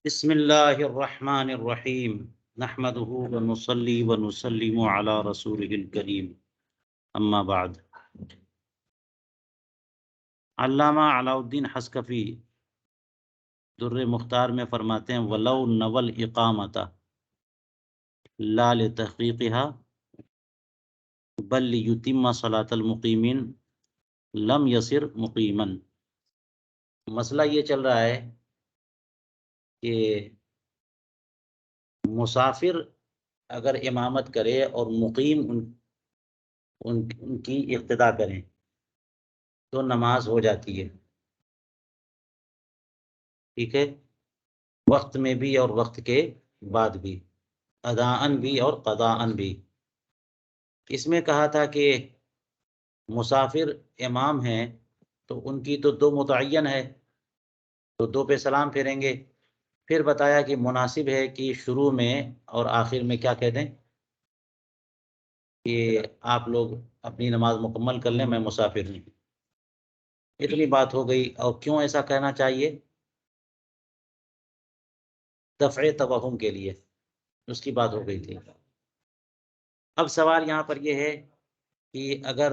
بسم اللہ الرحمن الرحیم نحمده ونصلی ونسلم علی رسولہ الکریم اما بعد۔ علامہ علاء الدین حصکفی در مختار میں فرماتے ہیں ولو نول اقامت لا لتحقیقها بل لیتم صلاۃ المقیمین لم یصر مقیما۔ مسئلہ یہ چل رہا ہے کہ مسافر اگر امامت کرے اور مقیم ان کی اقتدا کریں تو نماز ہو جاتی ہے، ٹھیک ہے، وقت میں بھی اور وقت کے بعد بھی، اداءً بھی اور قضاءً بھی۔ اس میں کہا تھا کہ مسافر امام ہیں تو ان کی تو دو متعین ہے، تو دو پہ سلام پھیریں گے۔ پھر بتایا کہ مناسب ہے کہ شروع میں اور آخر میں کیا کہہ دیں کہ آپ لوگ اپنی نماز مکمل کر لیں، میں مسافر ہوں۔ اتنی بات ہو گئی۔ اور کیوں ایسا کہنا چاہیے؟ دفع توہم کے لیے، اس کی بات ہو گئی تھی۔ اب سوال یہاں پر یہ ہے کہ اگر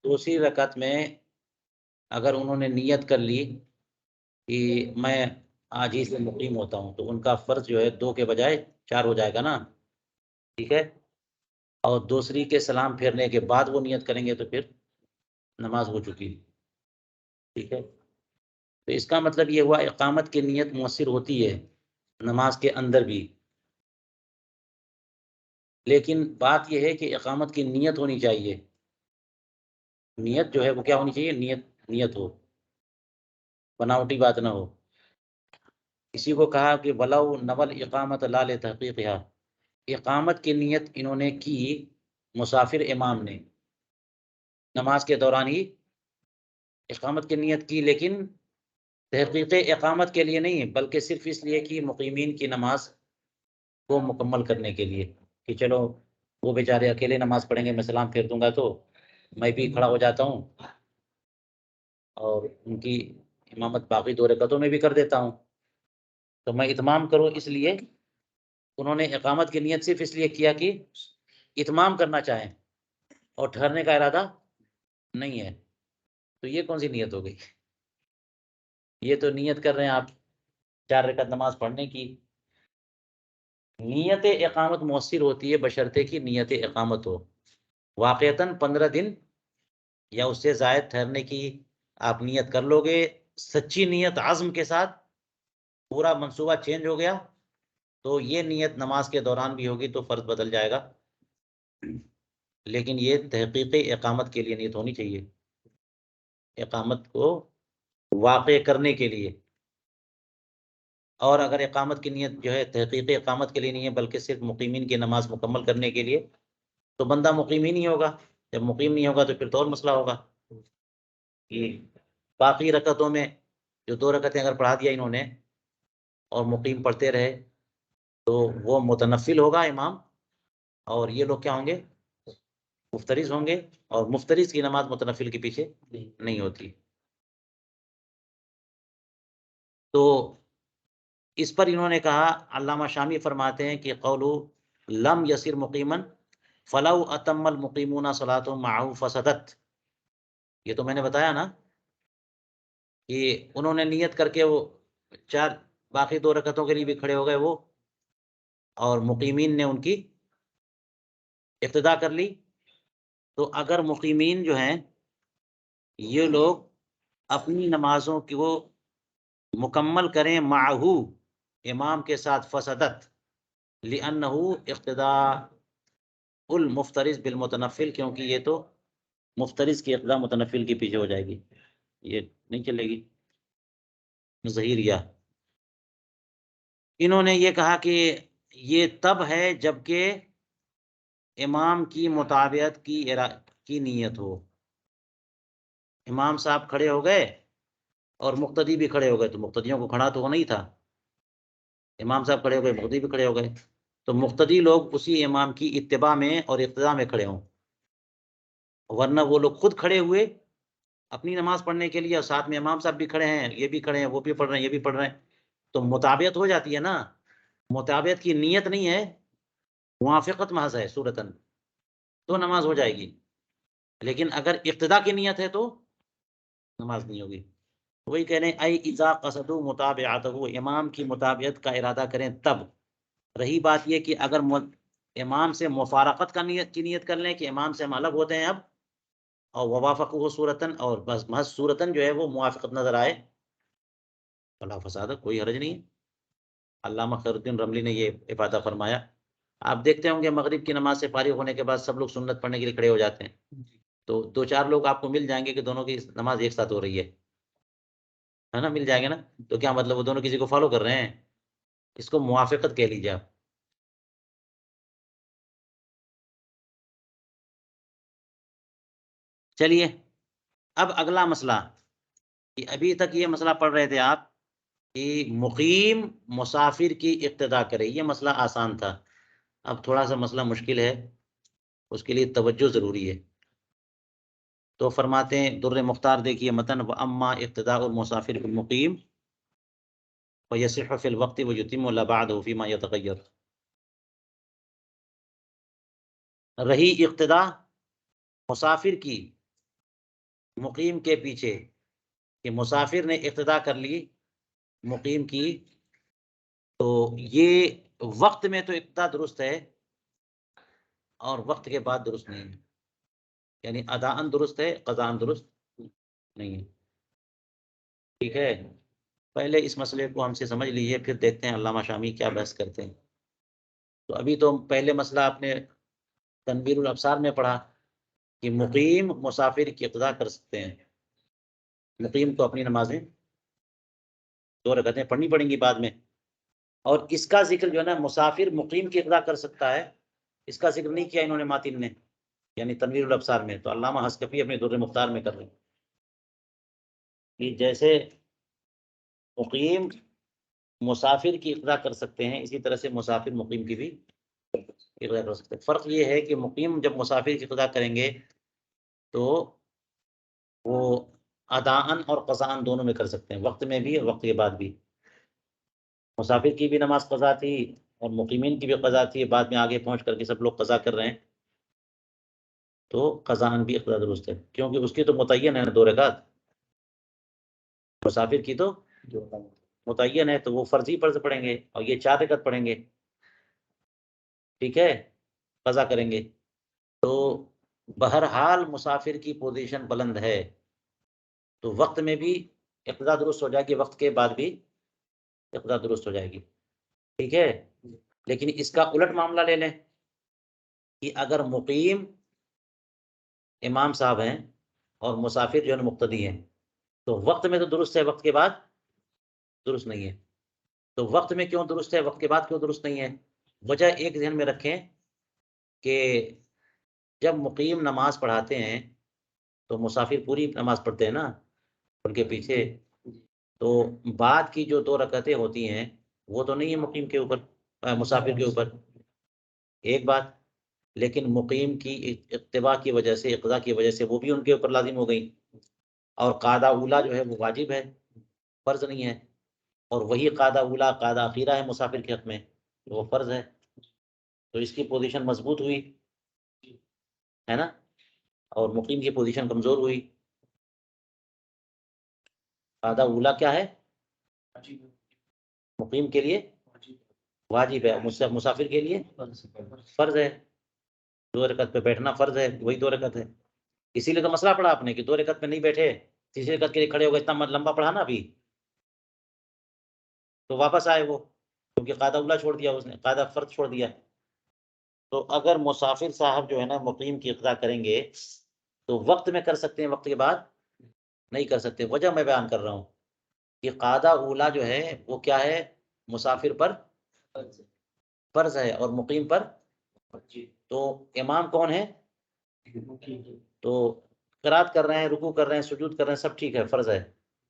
دوسری رکعت میں اگر انہوں نے نیت کر لی کہ میں آج ہی سے مقیم ہوتا ہوں، تو ان کا فرض جو ہے 2 کے بجائے 4 ہو جائے گا نا، ٹھیک ہے۔ اور دوسری کے سلام پھیرنے کے بعد وہ نیت کریں گے تو پھر نماز ہو چکی، ٹھیک ہے۔ تو اس کا مطلب یہ ہوا اقامت کی نیت مؤثر ہوتی ہے نماز کے اندر بھی، لیکن بات یہ ہے کہ اقامت کی نیت ہونی چاہیے۔ نیت جو ہے وہ کیا ہونی چاہیے؟ نیت ہو، بناوٹی بات نہ ہو۔ اسی کو کہا کہ ولو نول اقامت لا لتحقیقها، اقامت کی نیت انہوں نے کی مسافر امام نے نماز کے دوران ہی اقامت کی نیت کی، لیکن تحقیق اقامت کے لیے نہیں، بلکہ صرف اس لیے کہ مقیمین کی نماز کو مکمل کرنے کے لیے، کہ چلو وہ بیچارے اکیلے نماز پڑھیں گے، میں سلام پھیر دوں گا تو میں بھی کھڑا ہو جاتا ہوں اور ان کی امامت باقی 2 رکعتوں میں بھی کر دیتا ہوں، تو میں اتمام کروں۔ اس لیے انہوں نے اقامت کی نیت صرف اس لیے کیا کہ اتمام کرنا چاہیں اور ٹھہرنے کا ارادہ نہیں ہے۔ تو یہ کون سی نیت ہو گئی؟ یہ تو نیت کر رہے ہیں آپ 4 رکعت نماز پڑھنے کی۔ نیت اقامت مؤثر ہوتی ہے بشرطے کی نیت اقامت ہو، واقعتاً 15 دن یا اس سے زائد ٹھہرنے کی آپ نیت کر لو گے، سچی نیت عزم کے ساتھ، پورا منصوبہ چینج ہو گیا، تو یہ نیت نماز کے دوران بھی ہوگی تو فرض بدل جائے گا، لیکن یہ تحقیق اقامت کے لیے نیت ہونی چاہیے، اقامت کو واقع کرنے کے لیے۔ اور اگر اقامت کی نیت جو ہے تحقیق اقامت کے لیے نہیں ہے بلکہ صرف مقیمین کی نماز مکمل کرنے کے لیے، تو بندہ مقیم ہی نہیں ہوگا۔ جب مقیم نہیں ہوگا تو پھر تو اور مسئلہ ہوگا کہ باقی رکعتوں میں جو 2 رکعتیں اگر پڑھا دیا انہوں نے اور مقیم پڑھتے رہے تو وہ متنفل ہوگا امام، اور یہ لوگ کیا ہوں گے؟ مفترض ہوں گے، اور مفترض کی نماز متنفل کے پیچھے نہیں ہوتی۔ تو اس پر انہوں نے کہا، علامہ شامی فرماتے ہیں کہ قولو لم یسر مقیما فلو اتم المقیمون صلاتهم معه فسدت، یہ تو میں نے بتایا نا کہ انہوں نے نیت کر کے وہ 4 باقی 2 رکعتوں کے لیے بھی کھڑے ہو گئے وہ، اور مقیمین نے ان کی اقتدا کر لی، تو اگر مقیمین جو ہیں یہ لوگ اپنی نمازوں کی وہ مکمل کریں معہو امام کے ساتھ، فسدت لأنہ اقتداء المفترض بالمتنفل، کیونکہ یہ تو مفترض کی اقتداء متنفل کے پیچھے ہو جائے گی، یہ نہیں چلے گی ظہیریہ۔ انہوں نے یہ کہا کہ یہ تب ہے جبکہ امام کی مطابعت کی نیت ہو۔ امام صاحب کھڑے ہو گئے اور مقتدی بھی کھڑے ہو گئے، تو مقتدیوں کو کھڑا تو ہونا ہی تھا، امام صاحب کھڑے ہو گئے، مقتدی بھی کھڑے ہو گئے، تو مقتدی لوگ اسی امام کی اتباع میں اور اقتداء میں کھڑے ہوں، ورنہ وہ لوگ خود کھڑے ہوئے اپنی نماز پڑھنے کے لیے، اور ساتھ میں امام صاحب بھی کھڑے ہیں، یہ بھی کھڑے ہیں، وہ بھی پڑھ رہے ہیں، یہ بھی پڑھ رہے ہیں، تو مطابعت ہو جاتی ہے نا. مطابعت کی نیت نہیں ہے، موافقت محض ہے صورتاً، تو نماز ہو جائے گی. لیکن اگر اقتدا کی نیت ہے تو نماز نہیں ہوگی. وہی کہہ رہے ہیں اے اذا قصدوا متابعتہ، امام کی مطابعت کا ارادہ کریں تب. رہی بات یہ کہ اگر امام سے مفارقت کی نیت کر لیں کہ امام سے ہم الگ ہوتے ہیں اب، اور ووافقہ صورتاً، اور بس محض صورتاً جو ہے وہ موافقت نظر آئے، فلا فساد، کوئی حرج نہیں ہے. علامہ خیر الدین رملی نے یہ افادہ فرمایا. آپ دیکھتے ہوں گے مغرب کی نماز سے فارغ ہونے کے بعد سب لوگ سنت پڑھنے کے لیے کھڑے ہو جاتے ہیں، تو دو چار لوگ آپ کو مل جائیں گے کہ دونوں کی نماز ایک ساتھ ہو رہی ہے نا، مل جائیں گے نا. تو کیا مطلب وہ دونوں کسی کو فالو کر رہے ہیں؟ اس کو موافقت کہہ لیجیے آپ. چلیے اب اگلا مسئلہ، کہ ابھی تک یہ مسئلہ پڑھ رہے تھے آپ کہ مقیم مسافر کی اقتدا کرے، یہ مسئلہ آسان تھا. اب تھوڑا سا مسئلہ مشکل ہے، اس کے لیے توجہ ضروری ہے. تو فرماتے ہیں در مختار دیکھیے متن، واما اقتداء المسافر بالمقیم فیصح فی الوقت ویتم لا بعدہ فیما یتغیر. رہی اقتدا مسافر کی مقیم کے پیچھے، کہ مسافر نے اقتدا کر لی مقیم کی، تو یہ وقت میں تو اقتدا درست ہے اور وقت کے بعد درست نہیں ہے. یعنی اداءً درست ہے، قضاءً درست نہیں ہے. ٹھیک ہے، پہلے اس مسئلے کو ہم سے سمجھ لیجیے، پھر دیکھتے ہیں علامہ شامی کیا بحث کرتے ہیں. تو ابھی تو پہلے مسئلہ آپ نے تنویر الابصار میں پڑھا کہ مقیم مسافر کی اقتدا کر سکتے ہیں. مقیم کو اپنی نمازیں 2 رکعتیں پڑھنی پڑیں گی بعد میں. اور اس کا ذکر جو ہے نا مسافر مقیم کی اقتدا کر سکتا ہے، اس کا ذکر نہیں کیا انہوں نے ماتن نے، یعنی تنویر الابصار میں. تو علامہ حسکفی اپنے در مختار میں کر رہے ہیں کہ جیسے مقیم مسافر کی اقتدا کر سکتے ہیں، اسی طرح سے مسافر مقیم کی بھی اقتدا کر سکتے ہیں. فرق یہ ہے کہ مقیم جب مسافر کی اقتدا کریں گے تو وہ اداءً اور قضاءً دونوں میں کر سکتے ہیں، وقت میں بھی اور وقت کے بعد بھی. مسافر کی بھی نماز قضا تھی اور مقیمین کی بھی قضا تھی، بعد میں آگے پہنچ کر کے سب لوگ قضا کر رہے ہیں، تو قضاءً بھی اقتدا درست ہے، کیونکہ اس کی تو متعین ہے نا 2 رکعت. مسافر کی تو متعین ہے، تو وہ فرضی فرض پڑھیں گے، اور یہ 4 رکعت پڑھیں گے. ٹھیک ہے، قضا کریں گے. تو بہرحال مسافر کی پوزیشن بلند ہے، تو وقت میں بھی اقتدا درست ہو جائے گی، وقت کے بعد بھی اقتدا درست ہو جائے گی. ٹھیک ہے، لیکن اس کا الٹ معاملہ لے لیں کہ اگر مقیم امام صاحب ہیں اور مسافر جو ہے مقتدی ہیں، تو وقت میں تو درست ہے، وقت کے بعد درست نہیں ہے. تو وقت میں کیوں درست ہے، وقت کے بعد کیوں درست نہیں ہے؟ وجہ ایک ذہن میں رکھیں کہ جب مقیم نماز پڑھاتے ہیں تو مسافر پوری نماز پڑھتے ہیں نا ان کے پیچھے، تو بعد کی جو 2 رکعتیں ہوتی ہیں وہ تو نہیں ہے مقیم کے اوپر، مسافر کے اوپر. ایک بات، لیکن مقیم کی اقتباء کی وجہ سے، اقتداء کی وجہ سے وہ بھی ان کے اوپر لازم ہو گئی. اور قاعدہ اولا جو ہے وہ واجب ہے، فرض نہیں ہے. اور وہی قاعدہ اولا قاعدہ اخیرہ ہے مسافر کے حق میں، وہ فرض ہے. تو اس کی پوزیشن مضبوط ہوئی ہے نا، اور مقیم کی پوزیشن کمزور ہوئی. قاعدہ اولا کیا ہے؟ مقیم کے لیے واجب ہے، مسافر کے لیے فرض ہے. 2 رکعت پہ بیٹھنا فرض ہے، وہی 2 رکعت ہے. اسی لیے تو مسئلہ پڑھا آپ نے کہ 2 رکعت پہ نہیں بیٹھے، تیسری رکعت کے لیے کھڑے ہو گئے، اتنا لمبا پڑھا نا ابھی، تو واپس آئے وہ، کیونکہ قاعدہ اولا چھوڑ دیا اس نے، قاعدہ فرض چھوڑ دیا. تو اگر مسافر صاحب جو ہے نا مقیم کی اقتدا کریں گے تو وقت میں کر سکتے ہیں، وقت کے بعد نہیں کر سکتے. وجہ میں بیان کر رہا ہوں کہ قاعدہ اولا جو ہے وہ کیا ہے، مسافر پر فرض ہے اور مقیم پر. تو امام کون ہے؟ تو قرات کر رہے ہیں، رکوع کر رہے ہیں، سجود کر رہے ہیں، سب ٹھیک ہے، فرض ہے.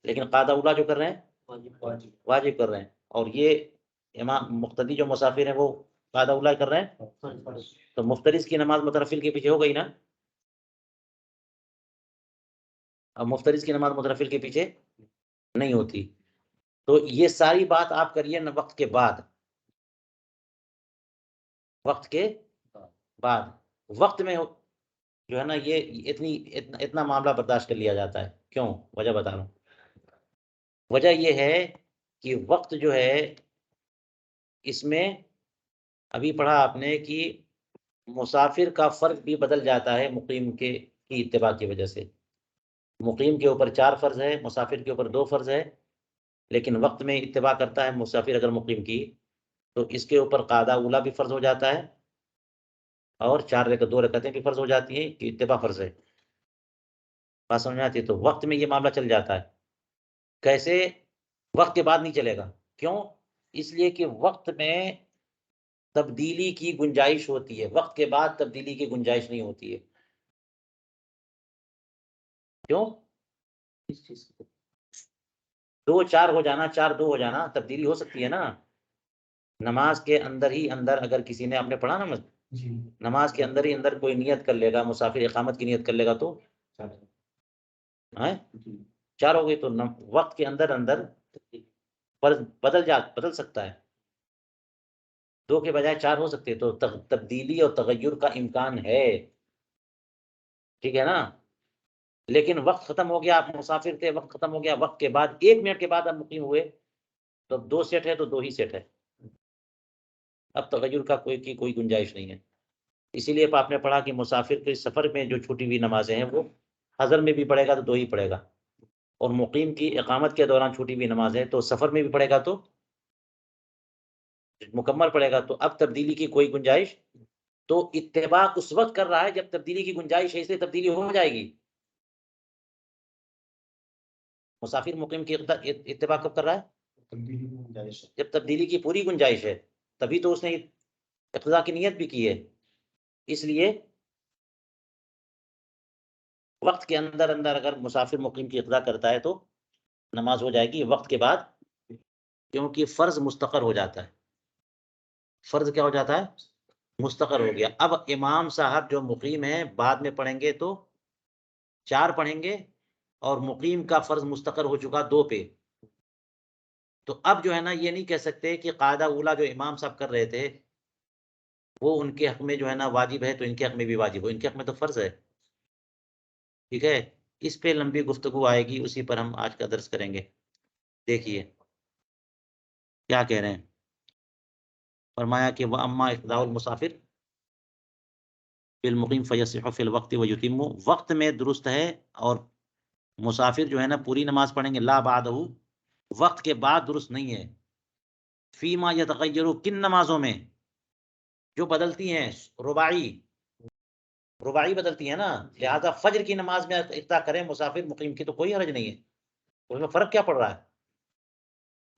لیکن قاعدہ اولا جو کر رہے ہیں واجب کر رہے ہیں، اور یہ امام مقتدی جو مسافر ہیں وہ قاعدہ اولا کر رہے ہیں. تو مفترض کی نماز متنفل کے پیچھے ہو گئی نا. اب مفترض کی نماز متنفل کے پیچھے نہیں ہوتی. تو یہ ساری بات آپ کریے نا وقت کے بعد، وقت کے بعد. وقت میں جو ہے نا یہ اتنا معاملہ برداشت کر لیا جاتا ہے. کیوں؟ وجہ بتا رہا ہوں. وجہ یہ ہے کہ وقت جو ہے اس میں ابھی پڑھا آپ نے کہ مسافر کا فرض بھی بدل جاتا ہے مقیم کی اتباع کی وجہ سے. مقیم کے اوپر 4 فرض ہے، مسافر کے اوپر 2 فرض ہے، لیکن وقت میں اتباع کرتا ہے مسافر اگر مقیم کی تو اس کے اوپر قاعدہ اولا بھی فرض ہو جاتا ہے اور 2 رکعتیں بھی فرض ہو جاتی ہیں کہ اتباع فرض ہے. بات سمجھ میں آتی ہے؟ تو وقت میں یہ معاملہ چل جاتا ہے. کیسے؟ وقت کے بعد نہیں چلے گا. کیوں؟ اس لیے کہ وقت میں تبدیلی کی گنجائش ہوتی ہے، وقت کے بعد تبدیلی کی گنجائش نہیں ہوتی ہے. کیوں؟ 2 4 ہو جانا، 4 2 ہو جانا تبدیلی ہو سکتی ہے نا. نماز کے اندر ہی اندر اگر کسی نے، آپ نے پڑھا نا نماز کے اندر ہی اندر کوئی نیت کر لے گا، مسافر اقامت کی نیت کر لے گا تو 4 ہو گئی. تو وقت کے اندر اندر بدل سکتا ہے. 2 کے بجائے 4 ہو سکتے. تو تبدیلی اور تغیر کا امکان ہے. ٹھیک ہے نا. لیکن وقت ختم ہو گیا، آپ مسافر تھے، وقت ختم ہو گیا، وقت کے بعد 1 منٹ کے بعد آپ مقیم ہوئے تو اب 2 سیٹ ہے تو 2 ہی سیٹ ہے. اب تغیر کا کوئی گنجائش نہیں ہے. اسی لیے آپ نے پڑھا کہ مسافر کے سفر میں جو چھوٹی ہوئی نمازیں ہیں وہ حضر میں بھی پڑھے گا تو 2 ہی پڑھے گا، اور مقیم کی اقامت کے دوران چھوٹی ہوئی نماز ہے تو سفر میں بھی پڑھے گا تو مکمل پڑھے گا. تو اب تبدیلی کی کوئی گنجائش. تو اتباع اس وقت کر رہا ہے جب تبدیلی کی گنجائش ہے، اس لیے تبدیلی ہو جائے گی. مسافر مقیم کی اتباع کب کر رہا ہے؟ جب تبدیلی کی پوری گنجائش ہے، تبھی تو اس نے اقتداء کی نیت بھی کی ہے. اس لیے وقت کے اندر اندر اگر مسافر مقیم کی اقتداء کرتا ہے تو نماز ہو جائے گی وقت کے بعد، کیونکہ فرض مستقر ہو جاتا ہے. فرض کیا ہو جاتا ہے؟ مستقر ہو گیا. اب امام صاحب جو مقیم ہیں بعد میں پڑھیں گے تو 4 پڑھیں گے، اور مقیم کا فرض مستقر ہو چکا 2 پہ. تو اب جو ہے نا یہ نہیں کہہ سکتے کہ قاعدہ اولا جو امام صاحب کر رہے تھے وہ ان کے حق میں جو ہے نا واجب ہے تو ان کے حق میں بھی واجب ہو. ان کے حق میں تو فرض ہے. ٹھیک ہے. اس پہ لمبی گفتگو آئے گی، اسی پر ہم آج کا درس کریں گے. دیکھیے کیا کہہ رہے ہیں. فرمایا کہ وَأَمَّا اقتداء المسافر بالمقیم فیصح فی الوقت ویتم. وقت میں درست ہے، اور مسافر جو ہے نا پوری نماز پڑھیں گے. لا بعدہ، وقت کے بعد درست نہیں ہے. فیما یتغیر، کن نمازوں میں؟ جو بدلتی ہیں، رباعی بدلتی ہیں نا. لہذا فجر کی نماز میں اقتداء کریں مسافر مقیم کی تو کوئی حرج نہیں ہے. اس میں فرق کیا پڑ رہا ہے؟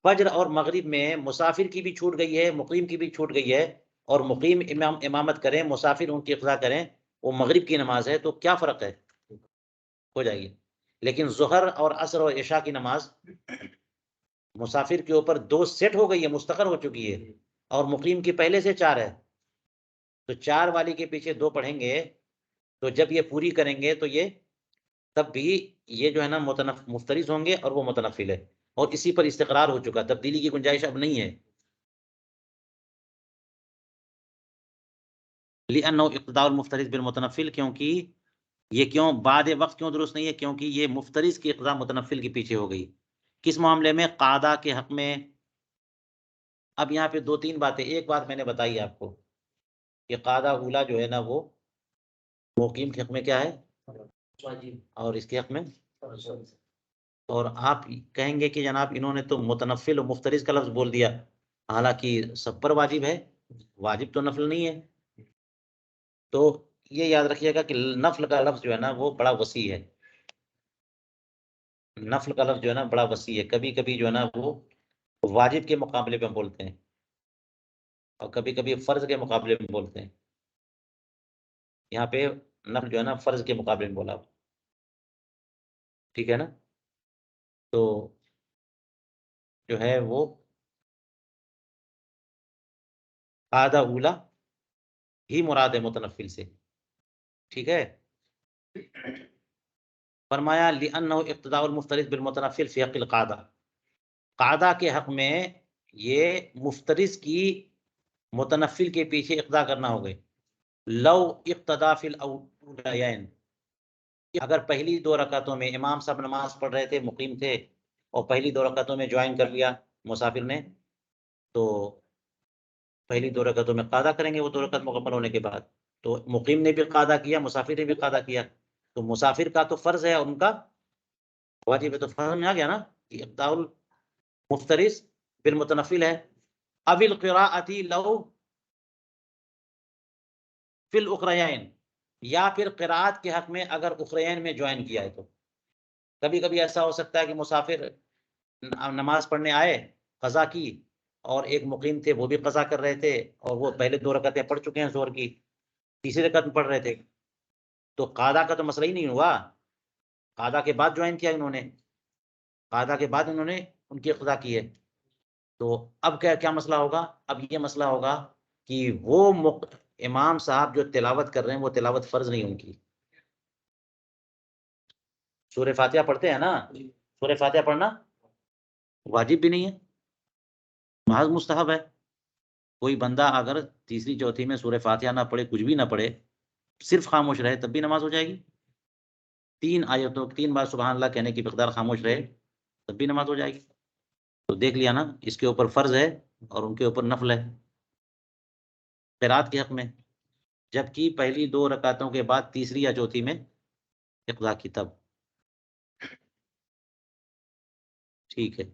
فجر اور مغرب میں مسافر کی بھی چھوٹ گئی ہے، مقیم کی بھی چھوٹ گئی ہے، اور مقیم امامت کریں، مسافر ان کی اقتداء کریں، وہ مغرب کی نماز ہے تو کیا فرق ہے؟ ہو جائے گی. لیکن ظہر اور عصر اور عشاء کی نماز مسافر کے اوپر 2 سیٹ ہو گئی ہے، مستقر ہو چکی ہے، اور مقیم کی پہلے سے 4 ہے. تو 4 والی کے پیچھے 2 پڑھیں گے تو جب یہ پوری کریں گے تو یہ تب بھی یہ جو ہے نا مفترض ہوں گے اور وہ متنفل ہے، اور اسی پر استقرار ہو چکا. تبدیلی کی گنجائش اب نہیں ہے. لِأَنَّهُ اقتداء المفترض بالمتنفل، کیونکہ یہ کیوں بعد وقت کیوں درست نہیں ہے؟ کیونکہ یہ مفترض کی اقتداء متنفل کے پیچھے ہو گئی. کس معاملے میں؟ قاعدہ کے حق میں. اب یہاں پہ 2 3 باتیں. ایک بات میں نے بتائی آپ کو کہ قاعدہ اولا جو ہے نا وہ مقیم کے حق میں کیا ہے؟ اور اس کے حق میں. اور آپ کہیں گے کہ جناب انہوں نے تو متنفل و مفترض کا لفظ بول دیا، حالانکہ سب پر واجب ہے. واجب تو نفل نہیں ہے. تو یہ یاد رکھیے گا کہ نفل کا لفظ جو ہے نا وہ بڑا وسیع ہے. نفل کا لفظ جو ہے نا بڑا وسیع ہے. کبھی کبھی جو ہے نا وہ واجب کے مقابلے میں بولتے ہیں، اور کبھی کبھی فرض کے مقابلے میں بولتے ہیں. یہاں پہ نفل جو ہے نا فرض کے مقابلے میں بولا. ٹھیک ہے نا. تو جو ہے وہ قاعدہ اولا ہی مراد ہے متنفل سے. ٹھیک ہے. فرمایا لِأَنَّهُ اقتداء المفترض بالمتنفل فی حق القاعدہ، قاعدہ کے حق میں یہ مفترض کی متنفل کے پیچھے اقتداء کرنا ہوگا. لو اقتداء فی الاولین، اگر پہلی 2 رکعتوں میں امام صاحب نماز پڑھ رہے تھے، مقیم تھے، اور پہلی 2 رکعتوں میں جوائن کر لیا مسافر نے، تو پہلی 2 رکعتوں میں قاعدہ کریں گے وہ 2 رکعت مکمل ہونے کے بعد. تو مقیم نے بھی قاعدہ کیا، مسافر نے بھی قاعدہ کیا، تو مسافر کا تو فرض ہے اور ان کا واجب ہے. تو فرض میں آ گیا نا کہ اقتداء المفترض بالمتنفل ہے. اب القراءۃ لو فی الاخریین، یا پھر قراءت کے حق میں اگر اخریین میں جوائن کیا ہے. تو کبھی کبھی ایسا ہو سکتا ہے کہ مسافر نماز پڑھنے آئے، قضا کی، اور ایک مقیم تھے وہ بھی قضا کر رہے تھے، اور وہ پہلے 2 رکعتیں پڑھ چکے ہیں ظہر کی، تیسری رکعت میں پڑھ رہے تھے. تو قاعدہ کا تو مسئلہ ہی نہیں ہوا، قاعدہ کے بعد جوائن کیا انہوں نے، قاعدہ کے بعد انہوں نے ان کی قضا کی ہے. تو اب کیا مسئلہ ہوگا؟ اب یہ مسئلہ ہوگا کہ وہ امام صاحب جو تلاوت کر رہے ہیں وہ تلاوت فرض نہیں ان کی. سورہ فاتحہ پڑھتے ہیں نا، سورہ فاتحہ پڑھنا واجب بھی نہیں ہے، محض مستحب ہے. کوئی بندہ اگر تیسری چوتھی میں سورہ فاتحہ نہ پڑھے، کچھ بھی نہ پڑھے، صرف خاموش رہے، تب بھی نماز ہو جائے گی. 3 آیتوں 3 بار سبحان اللہ کہنے کی مقدار خاموش رہے، تب بھی نماز ہو جائے گی. تو دیکھ لیا نا، اس کے اوپر فرض ہے اور ان کے اوپر نفل ہے قرات کے حق میں، جبکہ پہلی 2 رکعتوں کے بعد تیسری یا چوتھی میں اقضاء کی. تب ٹھیک ہے.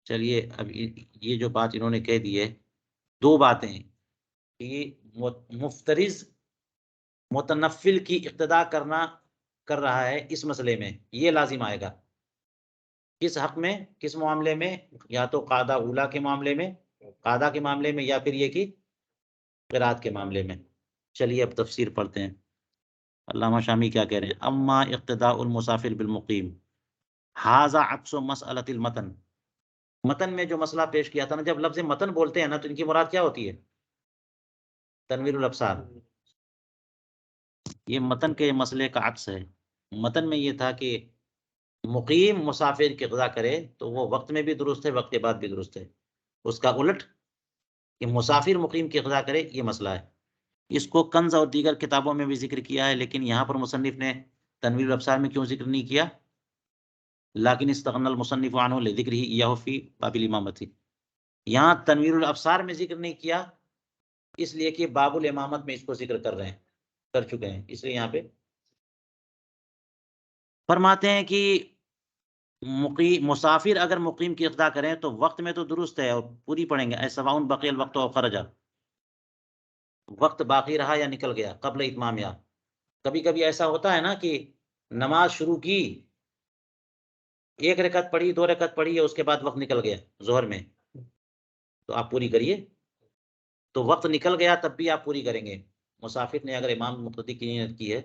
چلیے اب یہ جو بات انہوں نے کہہ دی ہے، 2 باتیں کہ مفترض متنفل کی اقتداء کر رہا ہے اس مسئلے میں، یہ لازم آئے گا. کس حق میں، کس معاملے میں؟ یا تو قاعدہ اولا کے معاملے میں، قاعدہ کے معاملے میں، یا پھر یہ کہ قرات کے معاملے میں. چلیے اب تفسیر پڑھتے ہیں. علامہ شامی کیا کہہ رہے ہیں؟ اما اقتداء المسافر بالمقیم ھذا عکس مسئلۃ المتن. متن میں جو مسئلہ پیش کیا تھا نا، جب لفظ متن بولتے ہیں نا تو ان کی مراد کیا ہوتی ہے؟ تنویر الابصار. یہ متن کے مسئلے کا عکس ہے. متن میں یہ تھا کہ مقیم مسافر کی قضا کرے تو وہ وقت میں بھی درست ہے، وقت کے بعد بھی درست ہے. اس کا الٹ کہ مسافر مقیم کی قضا کرے، یہ مسئلہ ہے. اس کو کنز اور دیگر کتابوں میں بھی ذکر کیا ہے، لیکن یہاں پر مصنف نے تنویر الابصار میں کیوں ذکر نہیں کیا؟ لیکن استغنى المصنف عنه لذکرہ ایاہ فی باب الامامۃ. یہاں تنویر الابصار میں ذکر نہیں کیا اس لیے کہ باب الامامت میں اس کو ذکر کر چکے ہیں. اس لیے یہاں پہ فرماتے ہیں کہ مسافر اگر مقیم کی اقضاء کریں تو وقت میں تو درست ہے اور پوری پڑھیں گے. سواء بقی الوقت او خرج، وقت باقی رہا یا نکل گیا، قبل اتمام. یا کبھی کبھی ایسا ہوتا ہے نا کہ نماز شروع کی، 1 رکعت پڑھی، 2 رکعت پڑھی، اس کے بعد وقت نکل گیا ظہر میں، تو آپ پوری کریے. تو وقت نکل گیا تب بھی آپ پوری کریں گے. مسافر نے اگر امام مقتدی کی نیت کی ہے،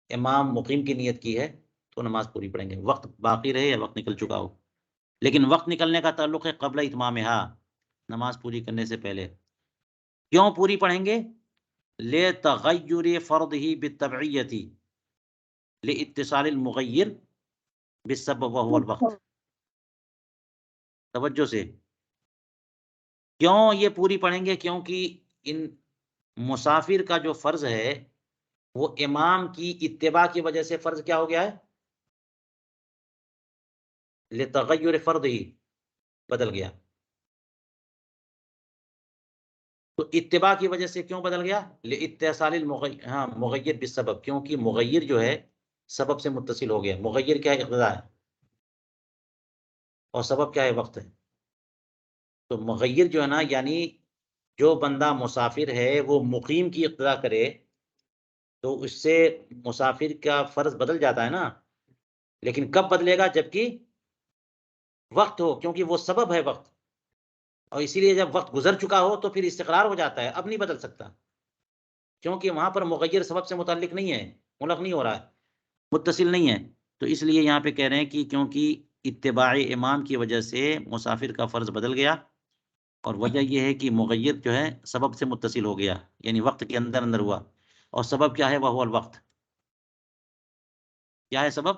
امام مقیم کی نیت کی ہے، تو نماز پوری پڑھیں گے، وقت باقی رہے یا وقت نکل چکا ہو. لیکن وقت نکلنے کا تعلق ہے قبل اتمامہا، نماز پوری کرنے سے پہلے. کیوں پوری پڑھیں گے؟ لتغیر فرضہ بالتبعیۃ لاتصال المغیر بالسبب وهو الوقت. توجہ سے، کیوں یہ پوری پڑھیں گے؟ کیونکہ ان مسافر کا جو فرض ہے وہ امام کی اتباع کی وجہ سے فرض کیا ہو گیا ہے؟ لتغیر فرض ہی بدل گیا. تو اتباع کی وجہ سے کیوں بدل گیا؟ لاتصال المغیر بالسبب، کیونکہ مغیر جو ہے سبب سے متصل ہو گیا. مغیر کیا ہے؟ اقتداء ہے، اور سبب کیا ہے؟ وقت ہے. تو مغیر جو ہے نا، یعنی جو بندہ مسافر ہے وہ مقیم کی اقتداء کرے تو اس سے مسافر کا فرض بدل جاتا ہے نا. لیکن کب بدلے گا؟ جبکہ وقت ہو، کیونکہ وہ سبب ہے وقت. اور اسی لیے جب وقت گزر چکا ہو تو پھر استقرار ہو جاتا ہے، اب نہیں بدل سکتا، کیونکہ وہاں پر مغیر سبب سے متعلق نہیں ہے، ملغ نہیں ہو رہا ہے، متصل نہیں ہے. تو اس لیے یہاں پہ کہہ رہے ہیں کہ کیونکہ اتباع امام کی وجہ سے مسافر کا فرض بدل گیا، اور وجہ یہ ہے کہ مغیر جو ہے سبب سے متصل ہو گیا، یعنی وقت کے اندر ہوا. اور سبب کیا ہے؟ وہ الوقت. کیا ہے سبب؟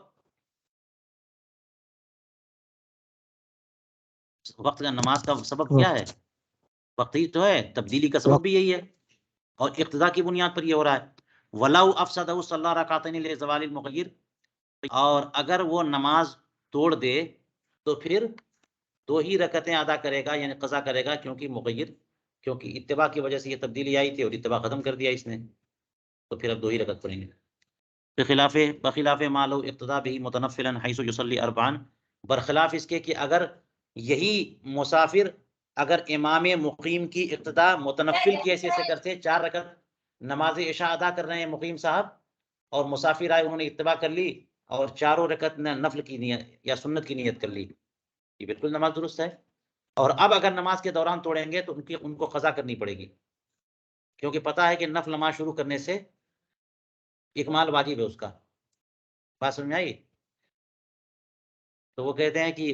وقت کا، نماز کا سبب کیا ہے؟ وقت ہی تو ہے. تبدیلی کا سبب بھی یہی ہے اور اقتدا کی بنیاد پر یہ ہو رہا ہے. وَلَوْ أَفْسَدَهُ صَلَّى رَكْعَتَيْنِ لِزَوَالِ الْمُغَيِّرِ. اور اگر وہ نماز توڑ دے تو پھر 2 ہی رکعتیں ادا کرے گا، یعنی قضا کرے گا، کیونکہ مغیر، کیونکہ اتباع کی وجہ سے یہ تبدیلی آئی تھی اور اتباع ختم کر دیا اس نے، تو پھر اب 2 ہی رکعت پڑھیں گے. بخلاف ما لو اقتدا به متنفلا حيث يصلي 4، برخلاف اس کے کہ اگر یہی مسافر اگر امام مقیم کی اقتدا متنفل کی حیثیت سے کرتے، 4 رکعت نماز عشاء ادا کر رہے ہیں مقیم صاحب، اور مسافر آئے، انہوں نے اتباع کر لی اور 4 رکعت نفل کی نیت یا سنت کی نیت کر لی، یہ بالکل نماز درست ہے. اور اب اگر نماز کے دوران توڑیں گے تو ان کو قضا کرنی پڑے گی، کیونکہ پتہ ہے کہ نفل نماز شروع کرنے سے اکمال واجب ہے اس کا. بات سمجھ میں آئی؟ تو وہ کہتے ہیں کہ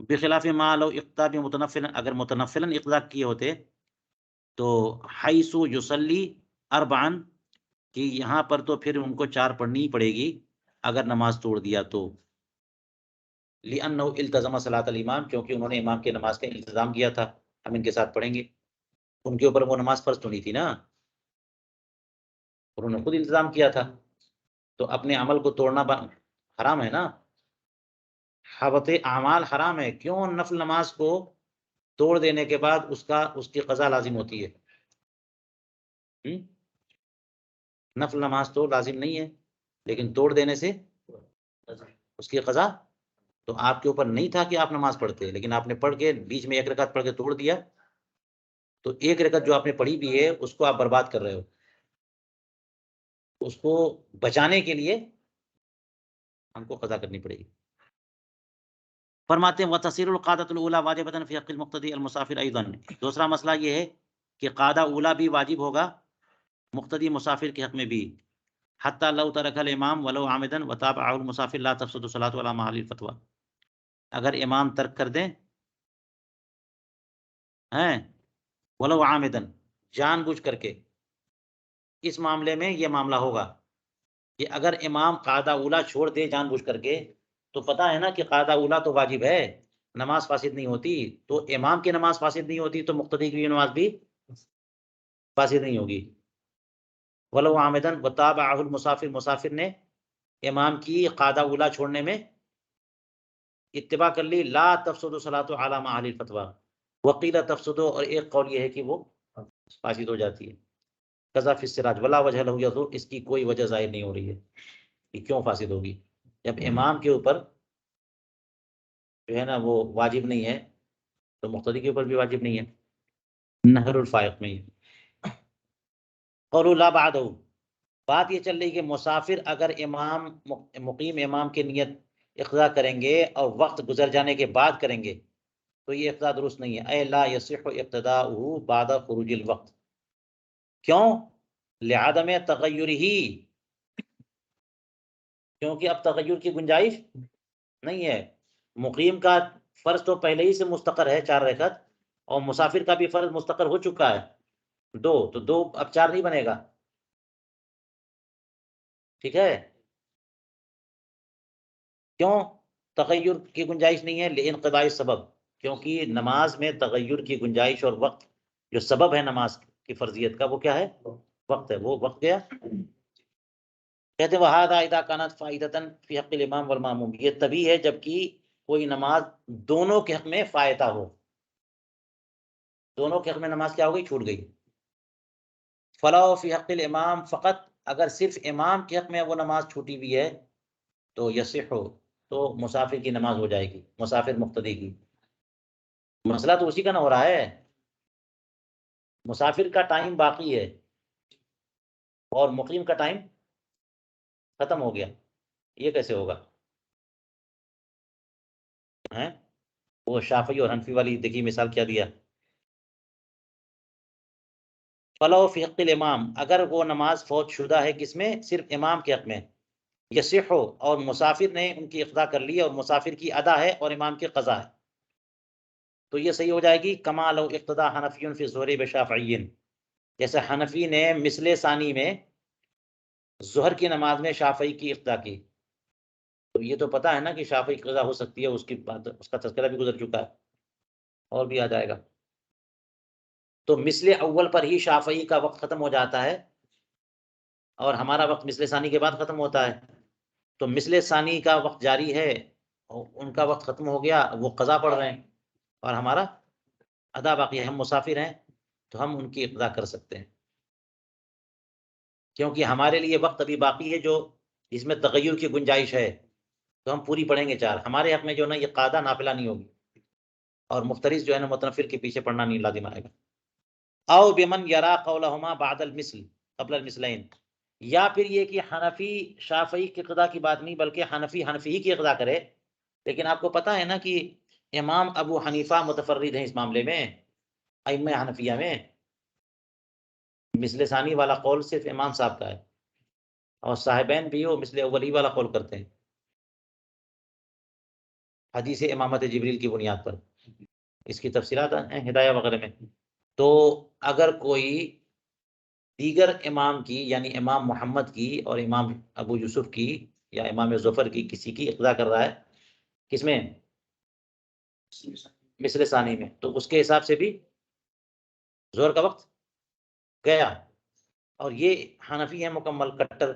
بخلاف ما لو اقتدا بمتنفلا، اگر متنفلا اقتدا کیے ہوتے تو حیث یصلی 4، کہ یہاں پر تو پھر ان کو 4 پڑھنی ہی پڑے گی اگر نماز توڑ دیا تو. لأنه التزم صلاۃ الامام، کیونکہ انہوں نے امام کی نماز کا التزام کیا تھا، ہم ان کے ساتھ پڑھیں گے. ان کے اوپر وہ نماز فرض تو نہیں تھی نا، انہوں نے خود التزام کیا تھا، تو اپنے عمل کو توڑنا حرام ہے نا. حبط اعمال حرام ہے. کیوں نفل نماز کو توڑ دینے کے بعد اس کی قضا لازم ہوتی ہے؟ نفل نماز تو لازم نہیں ہے، لیکن توڑ دینے سے اس کی قضا. تو آپ کے اوپر نہیں تھا کہ آپ نماز پڑھتے، لیکن آپ نے پڑھ کے بیچ میں 1 رکعت پڑھ کے توڑ دیا، تو 1 رکعت جو آپ نے پڑھی بھی ہے اس کو آپ برباد کر رہے ہو. اس کو بچانے کے لیے ہم کو قضا کرنی پڑے گی. فرماتے ہیں وتصیر القادۃ الاولی واجبۃ فی حق المقتدی المسافر ایضا. دوسرا مسئلہ یہ ہے کہ قاعدہ اولی بھی واجب ہوگا مقتدی مسافر کے حق میں بھی. حتی لو ترک الامام ولو عامدا وتابعه المسافر لا تفسد الصلاۃ ولا محل الفتوى. اگر امام ترک کر دیں ہیں ولو عامدا، جان بوجھ کر کے، اس معاملے میں یہ معاملہ ہوگا کہ اگر امام قاعدہ اولی چھوڑ دے جان بوجھ کر کے، تو پتہ ہے نا کہ قاعدہ اولی تو واجب ہے، نماز فاسد نہیں ہوتی. تو امام کی نماز فاسد نہیں ہوتی تو مقتدی کی نماز بھی فاسد نہیں ہوگی. ولو عامدن وتابعہ المسافر، مسافر نے امام کی قاعدہ اولی چھوڑنے میں اتباع کر لی. لا تفسد الصلاۃ علی محل الفتوى. وقیل تفسد، اور ایک قول یہ ہے کہ وہ فاسد ہو جاتی ہے. قضا فی السراج ولا وجہ لہ یضر، اس کی کوئی وجہ ظاہر نہیں ہو رہی ہے کہ کیوں فاسد ہوگی. جب امام کے اوپر جو ہے نا وہ واجب نہیں ہے تو مقتدی کے اوپر بھی واجب نہیں ہے. نہر الفائق میں قول لا بعدہ، بات یہ چل رہی کہ مسافر اگر امام مقیم امام کی نیت اقضاء کریں گے اور وقت گزر جانے کے بعد کریں گے تو یہ اقضاء درست نہیں ہے. اے لا یصح اقتداؤہ بعد خروج الوقت. کیوں؟ لعدم تغیرہ، کیونکہ اب تغیر کی گنجائش نہیں ہے. مقیم کا فرض تو پہلے ہی سے مستقر ہے 4 رکعت، اور مسافر کا بھی فرض مستقر ہو چکا ہے 2، تو 2 اب 4 نہیں بنے گا. ٹھیک ہے؟ کیوں تغیر کی گنجائش نہیں ہے؟ لانقضاء السبب، کیونکہ نماز میں تغیر کی گنجائش اور وقت جو سبب ہے نماز کی فرضیت کا وہ کیا ہے؟ وقت ہے. وہ وقت گیا. کہتے ہیں وَهَذَا إِذَا كَانَتْ فَائِدَةً فِي حَقِّ الْإِمَامِ وَالْمَأْمُومِ. یہ تبھی ہے جبکہ کوئی نماز دونوں کے حق میں فائدہ ہو. دونوں کے حق میں نماز کیا ہو گئی؟ چھوٹ گئی. فَلَوْ فِي حَقِّ الْإِمَامِ فقط، اگر صرف امام کے حق میں وہ نماز چھوٹی ہوئی ہے تو یصح، تو مسافر کی نماز ہو جائے گی، مسافر مقتدی کی. مسئلہ تو اسی کا نہ ہو رہا ہے. مسافر کا ٹائم باقی ہے اور مقیم کا ٹائم ختم ہو گیا. یہ کیسے ہوگا؟ وہ شافعی اور حنفی والی دیکھیے مثال کیا دیا. فلو فی حق الامام، اگر وہ نماز فوت شدہ ہے کس میں؟ صرف امام کے حق میں. یصح، اور مسافر نے ان کی اقضاء کر لی اور مسافر کی ادا ہے اور امام کی قضا ہے، تو یہ صحیح ہو جائے گی. کما لو اقتدا حنفی فی الظہر بشافعی، جیسے حنفی نے مثل ثانی میں ظہر کی نماز میں شافعی کی اقتدا کی، تو یہ تو پتہ ہے نا کہ شافعی کی قضا ہو سکتی ہے، اس کی بات، اس کا تذکرہ بھی گزر چکا ہے اور بھی آ جائے گا۔ تو مثل اول پر ہی شافعی کا وقت ختم ہو جاتا ہے اور ہمارا وقت مثل ثانی کے بعد ختم ہوتا ہے، تو مثل ثانی کا وقت جاری ہے اور ان کا وقت ختم ہو گیا، وہ قضا پڑھ رہے ہیں اور ہمارا ادا باقی ہے، ہم مسافر ہیں تو ہم ان کی اقضا کر سکتے ہیں، کیونکہ ہمارے لیے وقت ابھی باقی ہے جو اس میں تغیر کی گنجائش ہے، تو ہم پوری پڑھیں گے 4۔ ہمارے حق میں جو نا یہ قاعدہ نافلہ نہیں ہوگی، اور مفترض جو ہے نا متنفر کے پیچھے پڑھنا نہیں لازم آئے گا۔ او بمن یرا قولہما بعد المثل قبل المثلین، یا پھر یہ کہ حنفی شافعی کی قضا کی بات نہیں بلکہ حنفی ہی کی قضا کرے، لیکن آپ کو پتہ ہے نا کہ امام ابو حنیفہ متفرد ہیں اس معاملے میں، ائمہ حنفیہ میں مثل ثانی والا قول صرف امام صاحب کا ہے، اور صاحبین بھی وہ مثل اولی والا قول کرتے ہیں حدیث امامت جبریل کی بنیاد پر، اس کی تفصیلات ہیں ہدایہ وغیرہ میں۔ تو اگر کوئی دیگر امام کی یعنی امام محمد کی اور امام ابو یوسف کی یا امام ظفر کی کسی کی اقتدا کر رہا ہے، کس میں؟ مثل ثانی میں، تو اس کے حساب سے بھی ظہر کا وقت گیا، اور یہ حنفی ہے مکمل کٹر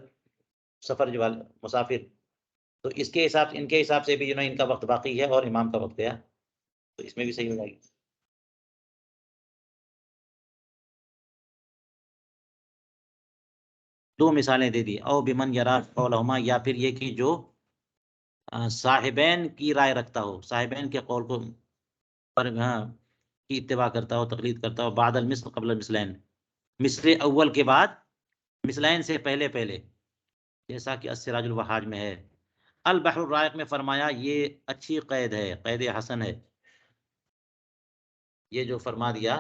سفر جو مسافر، تو اس کے حساب ان کے حساب سے بھی جو نا ان کا وقت باقی ہے اور امام کا وقت گیا، تو اس میں بھی صحیح ہو جائے گی۔ دو مثالیں دے دی، او بمن یرا قولہما، یا پھر یہ کہ جو صاحبین کی رائے رکھتا ہو، صاحبین کے قول کو پر کی اتباع کرتا ہو، تقلید کرتا ہو، بعد المثل قبل المثلین، مثل اول کے بعد مثلین سے پہلے پہلے، جیسا کہ السراج الوہاج میں ہے۔ البحر الرائق میں فرمایا یہ اچھی قید ہے، قید حسن ہے، یہ جو فرما دیا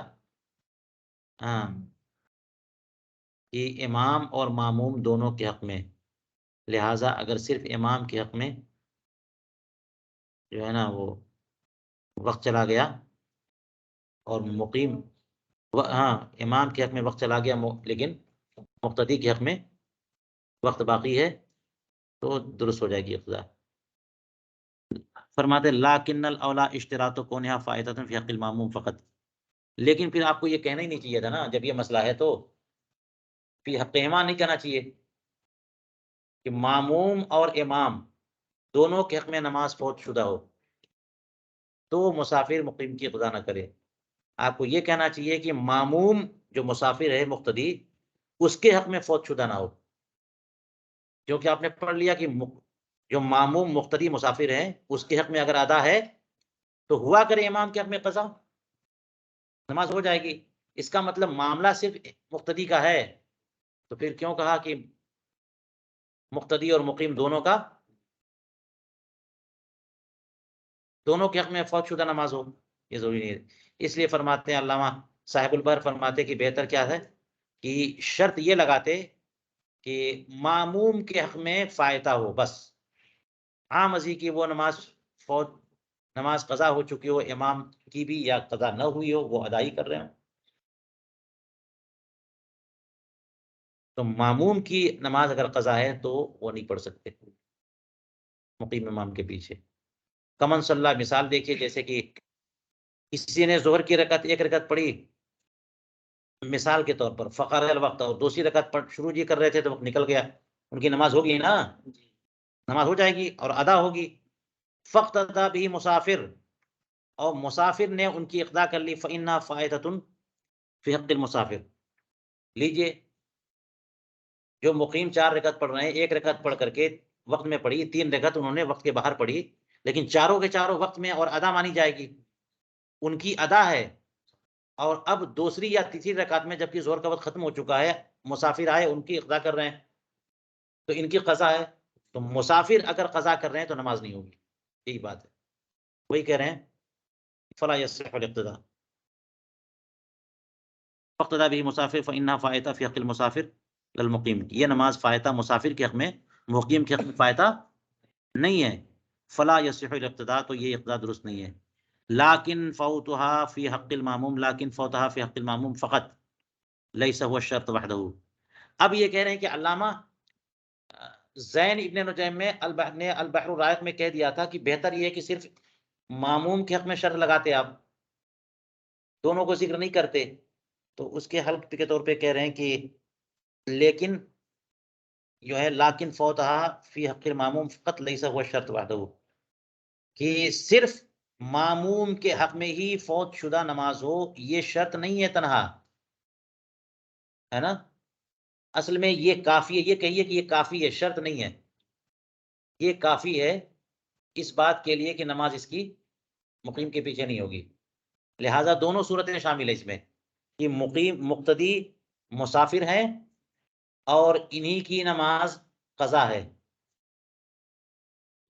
کہ امام اور ماموم دونوں کے حق میں، لہٰذا اگر صرف امام کے حق میں جو ہے نا وہ وقت چلا گیا اور مقیم امام کے حق میں وقت چلا گیا لیکن مقتدی کے حق میں وقت باقی ہے تو درست ہو جائے گی اقتدا۔ فرماتے لاکن الاولا اشتراط کونہا فائدۃ فی حق الماموم فقط، لیکن پھر آپ کو یہ کہنا ہی نہیں چاہیے تھا نا، جب یہ مسئلہ ہے تو فی حقہما نہیں کہنا چاہیے کہ ماموم اور امام دونوں کے حق میں نماز فوت شدہ ہو تو مسافر مقیم کی قضا نہ کرے، آپ کو یہ کہنا چاہیے کہ ماموم جو مسافر ہے مقتدی اس کے حق میں فوت شدہ نہ ہو، کیونکہ آپ نے پڑھ لیا کہ جو ماموم مقتدی مسافر ہیں اس کے حق میں اگر ادا ہے تو ہوا کرے امام کے حق میں قضا، نماز ہو جائے گی۔ اس کا مطلب معاملہ صرف مقتدی کا ہے، تو پھر کیوں کہا کہ مقتدی اور مقیم دونوں کے حق میں فوت شدہ نماز ہو، یہ ضروری نہیں ہے۔ اس لیے فرماتے ہیں علامہ صاحب البر فرماتے کہ بہتر کیا ہے کہ شرط یہ لگاتے کہ ماموم کے حق میں فائتہ ہو، بس عام ازی کی وہ نماز قضا ہو چکی ہو، امام کی بھی یا قضا نہ ہوئی ہو، وہ ادائی کر رہے ہوں، تو ماموم کی نماز اگر قضا ہے تو وہ نہیں پڑھ سکتے مقیم امام کے پیچھے۔ کمن صلی اللہ مثال دیکھیے، جیسے کہ کسی نے ظہر کی ایک رکعت پڑھی مثال کے طور پر، فقر الوقت، اور دوسری رکعت شروع جی کر رہے تھے تو وقت نکل گیا، ان کی نماز ہوگی نا، نماز ہو جائے گی اور ادا ہوگی۔ فقط ادا بھی مسافر، اور مسافر نے ان کی اقضاء کر لی، فإنها فائدۃ فی حق المسافر، لیجئے جو مقیم 4 رکعت پڑھ رہے ہیں، ایک رکعت پڑھ کر کے وقت میں پڑھی، 3 رکعت انہوں نے وقت کے باہر پڑھی، لیکن چاروں کے چاروں وقت میں اور ادا مانی جائے گی، ان کی ادا ہے، اور اب دوسری یا تیسری رکعت میں جبکہ ظہر کا وقت ختم ہو چکا ہے، مسافر آئے ان کی اقضاء کر رہے ہیں تو ان کی قضا ہے، تو مسافر اگر قضا کر رہے ہیں تو نماز نہیں ہوگی، یہی بات ہے، وہی کہہ رہے ہیں فلا يصح الاقتداء فاقتدى به مسافر فإنها فائتہ فی حق المسافر للمقیم، یہ نماز فائتہ مسافر کے حق میں، مقیم کے حق میں فائتہ نہیں ہے، فلا يصح الاقتداء، تو یہ اقتداء درست نہیں ہے۔ لیکن فوتها فی حق الماموم، لیکن فوتها فی حق الماموم فقط، لیس هو الشرط وحدہ۔ اب یہ کہہ رہے ہیں کہ علامہ زین ابن نجیم نے البحر الرائق میں کہہ دیا تھا کہ بہتر یہ ہے کہ صرف ماموم کے حق میں شرط لگاتے آپ، دونوں کو ذکر نہیں کرتے۔ تو اس کے حل کے طور پہ کہہ رہے ہیں کہ لیکن جو ہے لیکن فوتہ فی حق الماموم فقط لیس هو الشرط وحدہ، کہ صرف ماموم کے حق میں ہی فوت شدہ نماز ہو، یہ شرط نہیں ہے تنہا، ہے نا؟ اصل میں یہ کافی ہے، یہ کہیے کہ یہ کافی ہے، شرط نہیں ہے، یہ کافی ہے اس بات کے لیے کہ نماز اس کی مقیم کے پیچھے نہیں ہوگی۔ لہٰذا دونوں صورتیں شامل ہیں اس میں، کہ مقیم مقتدی مسافر ہیں اور انہی کی نماز قضا ہے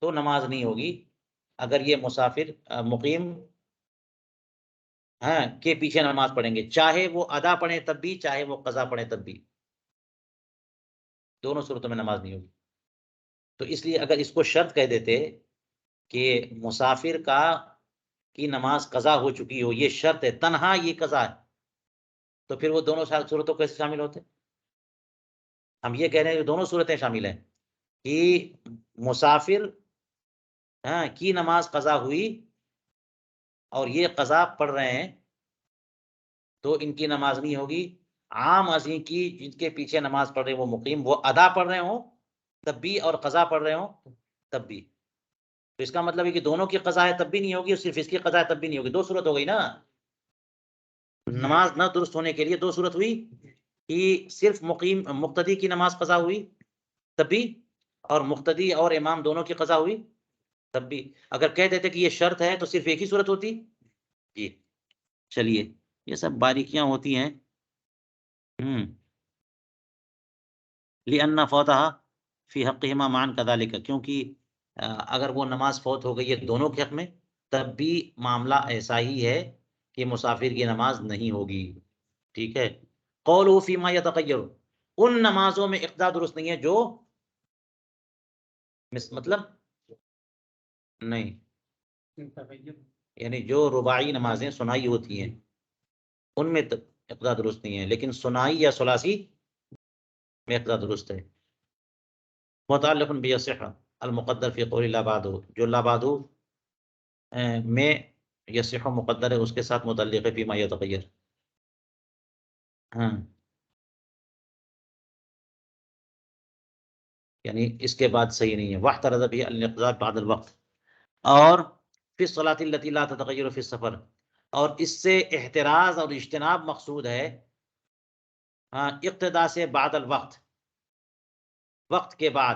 تو نماز نہیں ہوگی اگر یہ مسافر مقیم کے پیچھے نماز پڑھیں گے، چاہے وہ ادا پڑھیں تب بھی، چاہے وہ قضا پڑھیں تب بھی، دونوں صورتوں میں نماز نہیں ہوگی۔ تو اس لیے اگر اس کو شرط کہہ دیتے کہ مسافر کی نماز قضا ہو چکی ہو، یہ شرط ہے، تنہا یہ قضا ہے، تو پھر وہ دونوں صورتوں کیسے شامل ہوتے؟ ہم یہ کہہ رہے ہیں کہ دونوں صورتیں شامل ہیں، کہ مسافر کی نماز قضا ہوئی اور یہ قضا پڑھ رہے ہیں تو ان کی نماز نہیں ہوگی۔ عام ازیں کی جن کے پیچھے نماز پڑھ رہے ہیں وہ مقیم، وہ ادا پڑھ رہے ہوں تب بھی اور قضا پڑھ رہے ہوں تب بھی، تو اس کا مطلب ہے کہ دونوں کی قضا ہے تب بھی نہیں ہوگی اور صرف اس کی قضا ہے تب بھی نہیں ہوگی، دو صورت ہو گئی نا۔ نماز نہ درست ہونے کے لیے دو صورت ہوئی، کہ صرف مقتدی کی نماز قضا ہوئی تب بھی، اور مقتدی اور امام دونوں کی قضا ہوئی تب بھی۔ اگر کہہ دیتے کہ یہ شرط ہے تو صرف ایک ہی صورت ہوتی جی۔ چلیے یہ سب باریکیاں ہوتی ہیں۔ لِأَنَّ فَوْتَهَا فِي حَقِّهِمَا مَعًا كَذَلِكَ، کیونکہ اگر وہ نماز فوت ہو گئی ہے دونوں کے حق میں تب بھی معاملہ ایسا ہی ہے کہ مسافر کی نماز نہیں ہوگی، ٹھیک ہے۔ قَوْلُهُ فِي مَا يَتَغَيَّرُ، ان نمازوں میں اقتدا درست نہیں ہے جو مطلب نہیں، یعنی جو رباعی نمازیں سنائی ہوتی ہیں ان میں اقتدا درست نہیں ہے، لیکن سنائی یا ثلاثی میں اقتدا درست ہے۔ متعلق بیصح المقدر فی قول لا بعد، جو لا بعد میں یصح مقدر ہے اس کے ساتھ متعلق ہے فیما یتغیر۔ یعنی اس کے بعد صحیح نہیں ہے۔ واحترز به الاقتداء بعد الوقت، اور فی الصلاۃ التي لا تتغیر فی السفر، اور اس سے احتراز اور اجتناب مقصود ہے اقتداء سے بعد الوقت، وقت کے بعد،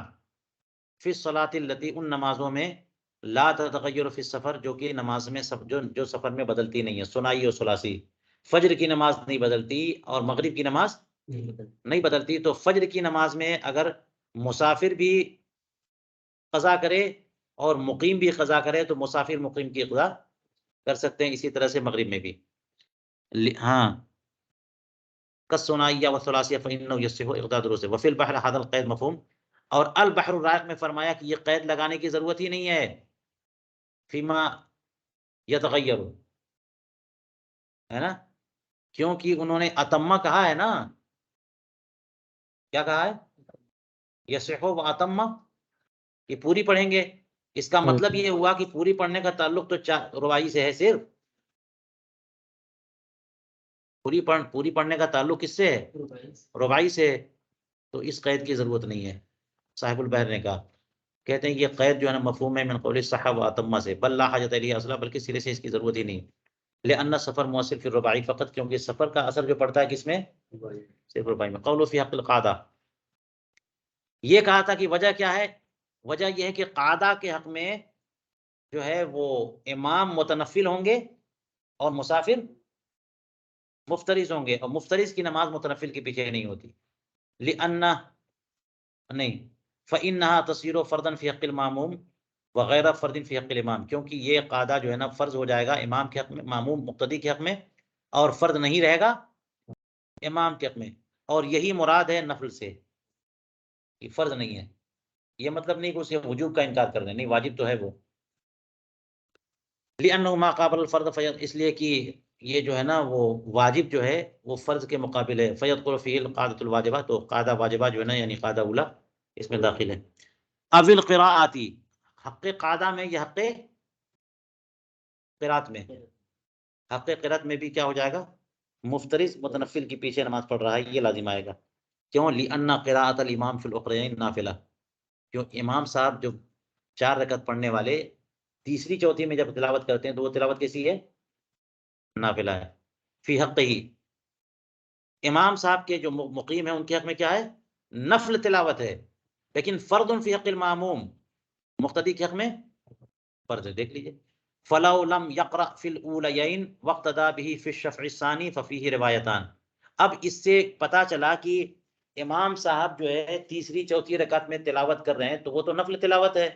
فی الصلاۃ التي ان نمازوں میں لا تتغیر فی السفر جو کہ نماز میں جو سفر میں بدلتی نہیں ہے، سنائی اور ثلاثی۔ فجر کی نماز نہیں بدلتی اور مغرب کی نماز نہیں بدلتی، تو فجر کی نماز میں اگر مسافر بھی قضا کرے اور مقیم بھی قضا کرے تو مسافر مقیم کی قضا کر سکتے ہیں، اسی طرح سے مغرب میں بھی۔ کالثنائیہ والثلاثیہ فإنه یصح اقتداء درست ہے۔ وفی البحر هذا القید مفہوم، اور البحر الرائق میں فرمایا کہ یہ قید لگانے کی ضرورت ہی نہیں ہے، فیما یتغیر، ہے نا، کیونکہ انہوں نے اتمہ کہا ہے نا، کیا کہا ہے؟ یصح و اتمہ، کہ پوری پڑھیں گے، اس کا مطلب یہ ہوا کہ پوری پڑھنے کا تعلق تو رباعی سے ہے، صرف پوری پڑھنے کا تعلق کس سے ہے؟ رباعی سے، تو اس قید کی ضرورت نہیں ہے۔ صاحب البحر نے کہا، کہتے ہیں یہ قید جو ہے نا مفہوم ہے من قول صحاب و اتمہ سے، بل لا حاجت الیہ اصلا، بلکہ سرے سے اس کی ضرورت ہی نہیں، لأن سفر مؤثر فی الرباعی فقط، کیونکہ سفر کا اثر جو پڑتا ہے کس میں؟ صرف رباعی میں۔ قول فی حق القعدہ، یہ کہا تھا کہ وجہ کیا ہے؟ وجہ یہ ہے کہ قعدہ کے حق میں جو ہے وہ امام متنفل ہوں گے اور مسافر مفترض ہوں گے، اور مفترض کی نماز متنفل کے پیچھے نہیں ہوتی، لأن نہیں فإنها تصير فردا في حق الماموم وغیر فرد فی حق الامام، کیونکہ یہ قاعدہ جو ہے نا فرض ہو جائے گا امام کے حق میں، ماموم مقتدی کے حق میں، اور فرد نہیں رہے گا امام کے حق میں، اور یہی مراد ہے نفل سے، یہ فرض نہیں ہے، یہ مطلب نہیں کہ اسے وجوب کا انکار کر دیں، نہیں، واجب تو ہے وہ۔ لأنه ما قابل الفرد، اس لیے کہ یہ جو ہے نا وہ واجب جو ہے وہ فرض کے مقابل ہے. فیدخل فیہ القاعدۃ الواجبہ، تو قاعدہ واجبہ جو ہے نا یعنی قاعدہ اولا اس میں داخل ہے. اب القراءتی، حق قاعدہ میں یہ حق قرات میں، حق قرات میں بھی کیا ہو جائے گا؟ مفترض متنفل کے پیچھے نماز پڑھ رہا ہے یہ لازم آئے گا. کیوں؟ لأن قراءۃ الامام فی الاخرین نافلہ، کیوں امام صاحب جو 4 رکعت پڑھنے والے تیسری چوتھی میں جب تلاوت کرتے ہیں تو وہ تلاوت کیسی ہے؟ نافلہ ہے. فی حق ہی، امام صاحب کے جو مقیم ہیں ان کے حق میں کیا ہے؟ نفل تلاوت ہے. لیکن فرض فی حق الماموم، مقتدی کے حق میں فرض ہے. دیکھ لیجئے فَلَوْ لَمْ يَقْرَأْ فِي الْأُولَيَيْنِ وَاقْتَدَى بِهِ فِي الشَّفْعِ الثَّانِي فَفِيهِ رِوَایَتَانِ. اب اس سے پتا چلا کہ امام صاحب جو ہے تیسری چوتھی رکعت میں تلاوت کر رہے ہیں تو وہ تو نفل تلاوت ہے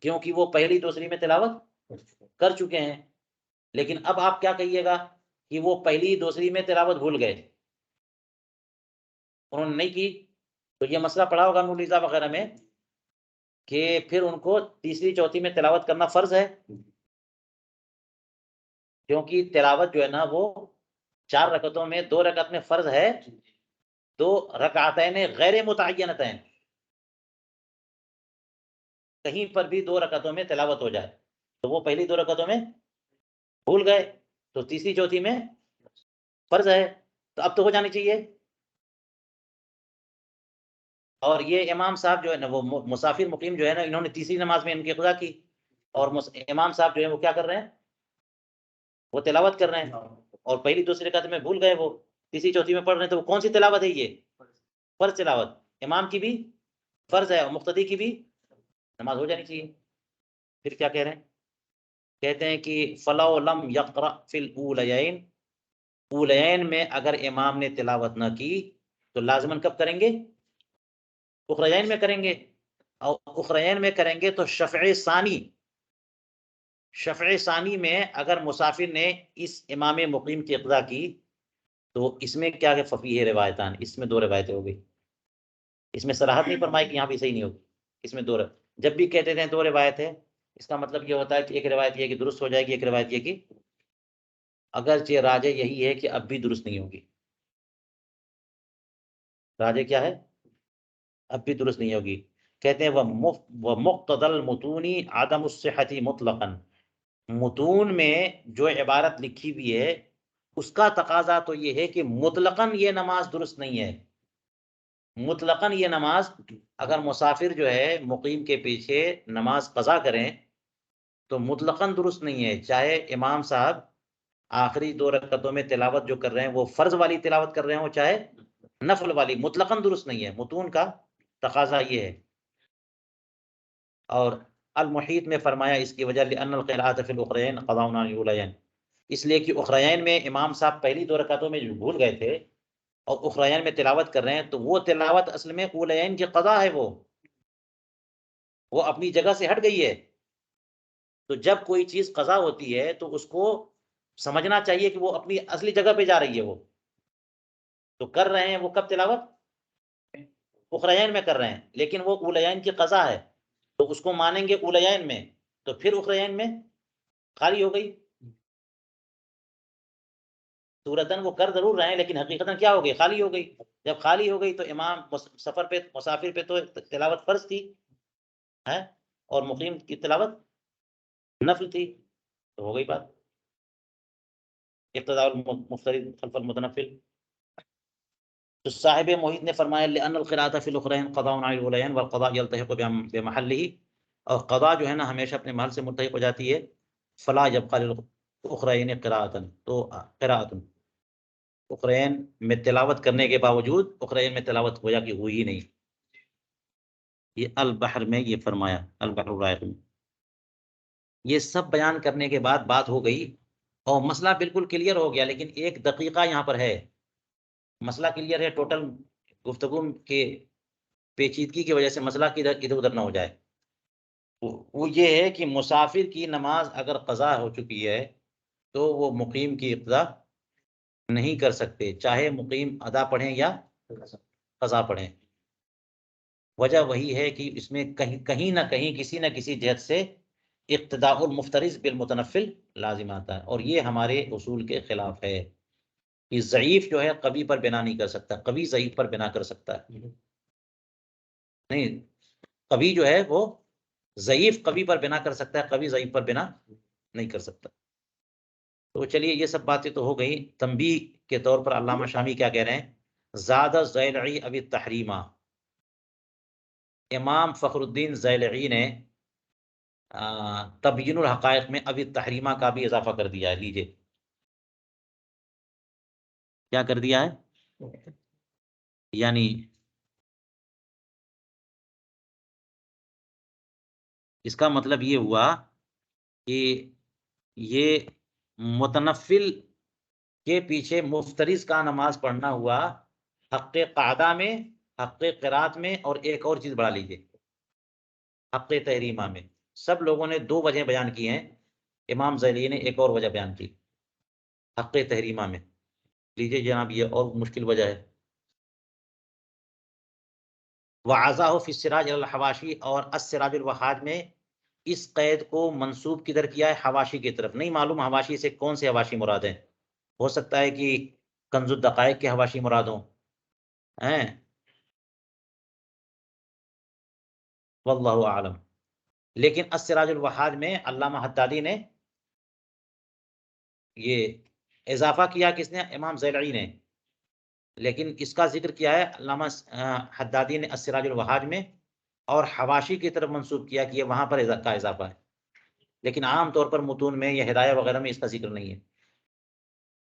کیونکہ وہ پہلی دوسری میں تلاوت کر چکے ہیں. لیکن اب آپ کیا کہیے گا کہ وہ پہلی دوسری میں تلاوت بھول گئے، انہوں نے نہیں کی، تو یہ مسئلہ پڑھا ہوگا نور لیزا وغیرہ میں کہ پھر ان کو تیسری چوتھی میں تلاوت کرنا فرض ہے، کیونکہ تلاوت جو ہے نا وہ 4 رکعتوں میں 2 رکعت میں فرض ہے، 2 رکعتین غیر متعینتین، کہیں پر بھی 2 رکعتوں میں تلاوت ہو جائے تو وہ پہلی 2 رکعتوں میں بھول گئے تو تیسری چوتھی میں فرض ہے، تو اب تو ہو جانی چاہیے. اور یہ امام صاحب جو ہے نا وہ مسافر مقیم جو ہے نا انہوں نے تیسری نماز میں ان کی قضا کی، اور امام صاحب جو ہے وہ کیا کر رہے ہیں؟ وہ تلاوت کر رہے ہیں، اور پہلی دوسری رکعت میں بھول گئے، وہ تیسری چوتھی میں پڑھ رہے ہیں، تو وہ کون سی تلاوت ہے؟ یہ فرض تلاوت، امام کی بھی فرض ہے اور مقتدی کی بھی نماز ہو جانی چاہیے. پھر کیا کہہ رہے ہیں؟ کہتے ہیں کہ فَلَوْ لَمْ يَقْرَأْ فِي الْأُولَيَيْنِ، اولین میں اگر امام نے تلاوت نہ کی تو لازماً کب کریں گے؟ اخرین میں کریں گے، اور اخرین میں کریں گے تو شفع ثانی، شفع ثانی میں اگر مسافر نے اس امام مقیم کی اقضاء کی تو اس میں کیا کہ ففیہ روایتان، اس میں 2 روایتیں ہو گئی. اس میں صراحت نہیں فرمائی کہ یہاں بھی صحیح نہیں ہوگی، اس میں 2 جب بھی کہتے ہیں 2 روایت ہے اس کا مطلب یہ ہوتا ہے کہ ایک روایت یہ کہ درست ہو جائے گی، ایک روایت یہ کہ اگرچہ راجح یہی ہے کہ اب بھی درست نہیں ہوگی. راجح کیا ہے؟ اب بھی درست نہیں ہوگی. کہتے ہیں وَمُقْتَضَى الْمُتُونِ عَدَمُ الصِّحَةِ مُطْلَقًا، متون میں جو عبارت لکھی ہوئی ہے اس کا تقاضا تو یہ ہے کہ مطلقاً یہ نماز درست نہیں ہے. مطلقاً یہ نماز اگر مسافر جو ہے مقیم کے پیچھے نماز قضا کریں تو مطلقاً درست نہیں ہے، چاہے امام صاحب آخری 2 رکعتوں میں تلاوت جو کر رہے ہیں وہ فرض والی تلاوت کر رہے ہوں چاہے نفل والی، مطلقاً درست نہیں ہے. متون کا تقاضا یہ ہے. اور المحیط میں فرمایا اس کی وجہ لأن القراءۃ فی الاخرین قضاء عن الاولین، اس لیے کہ اخرین میں امام صاحب پہلی 2 رکعتوں میں جو بھول گئے تھے اور اخرین میں تلاوت کر رہے ہیں تو وہ تلاوت اصل میں اولین کی قضا ہے، وہ اپنی جگہ سے ہٹ گئی ہے. تو جب کوئی چیز قضا ہوتی ہے تو اس کو سمجھنا چاہیے کہ وہ اپنی اصلی جگہ پہ جا رہی ہے، وہ تو کر رہے ہیں وہ کب تلاوت؟ اخرین میں کر رہے ہیں، لیکن وہ اولین کی قضا ہے تو اس کو مانیں گے اولین میں، تو پھر اخرین میں خالی ہو گئی. صورتاً وہ کر ضرور رہے ہیں لیکن حقیقتاً کیا ہو گئی؟ خالی ہو گئی. جب خالی ہو گئی تو امام سفر پہ مسافر پہ تو تلاوت فرض تھی ہے اور مقیم کی تلاوت نفل تھی، تو ہو گئی بات اقتداء المفترض خلف المتنفل. تو صاحب محیط نے فرمایا لأن القراءۃ فی الاخرین قضاء عن الاولین والقضاء یلتحق بمحلہ، اور قضا جو ہے نا ہمیشہ اپنے محل سے ملتحق ہو جاتی ہے. فلا یبقى للاخرین قراءۃ، تو قراءۃ اخرین میں تلاوت کرنے کے باوجود اخرین میں تلاوت گویا کہ ہوئی ہی نہیں. یہ البحر میں یہ فرمایا، البحر الرائق میں. یہ سب بیان کرنے کے بعد بات ہو گئی اور مسئلہ بالکل کلیئر ہو گیا، لیکن ایک دقیقہ یہاں پر ہے. مسئلہ کلیئر ہے، ٹوٹل گفتگو کے پیچیدگی کی وجہ سے مسئلہ ادھر ادھر نہ ہو جائے. وہ یہ ہے کہ مسافر کی نماز اگر قضا ہو چکی ہے تو وہ مقیم کی اقضا نہیں کر سکتے، چاہے مقیم ادا پڑھیں یا قضا پڑھیں. وجہ وہی ہے کہ اس میں کہیں نہ کہیں کسی نہ کسی جہت سے اقتداء المفترض بالمتنفل لازم آتا ہے، اور یہ ہمارے اصول کے خلاف ہے کہ ضعیف جو ہے قوی پر بنا نہیں کر سکتا، قوی ضعیف پر بنا کر سکتا ہے نہیں، قوی جو ہے وہ ضعیف قوی پر بنا کر سکتا ہے، قوی ضعیف پر بنا نہیں کر سکتا۔ تو چلیے یہ سب باتیں تو ہو گئی۔ تنبیہ کے طور پر علامہ شامی کیا کہہ رہے ہیں؟ زیادہ زیلعی ابی تحریمہ، امام فخر الدین زیلعی نے تبیین الحقائق میں ابی تحریمہ کا بھی اضافہ کر دیا ہے۔ لیجئے کیا کر دیا ہے؟ یعنی اس کا مطلب یہ ہوا کہ یہ متنفل کے پیچھے مفترض کا نماز پڑھنا ہوا حق قعدہ میں، حق قرات میں، اور ایک اور چیز بڑھا لیجئے حق تحریمہ میں۔ سب لوگوں نے دو وجہ بیان کی ہیں، امام زیلعی نے ایک اور وجہ بیان کی حق تحریمہ میں۔ لیجئے جناب یہ اور مشکل وجہ ہے۔ وعزاہ فی السراج الحواشی، اور السراج الوحاج میں اس قید کو منسوب کدھر کیا ہے؟ حواشی کی طرف۔ نہیں معلوم حواشی سے کون سے حواشی مراد ہیں، ہو سکتا ہے کہ کنز الدقائق کے حواشی مراد ہوں ہیں، واللہ اعلم۔ لیکن السراج الوحاج میں علامہ حدادی نے یہ اضافہ کیا، کس نے؟ امام زیلعی نے، لیکن اس کا ذکر کیا ہے علامہ حدادی نے السراج الوحاج میں، اور حواشی کی طرف منسوب کیا کہ یہ وہاں پر کا اضافہ ہے، لیکن عام طور پر متون میں یا ہدایہ وغیرہ میں اس کا ذکر نہیں ہے،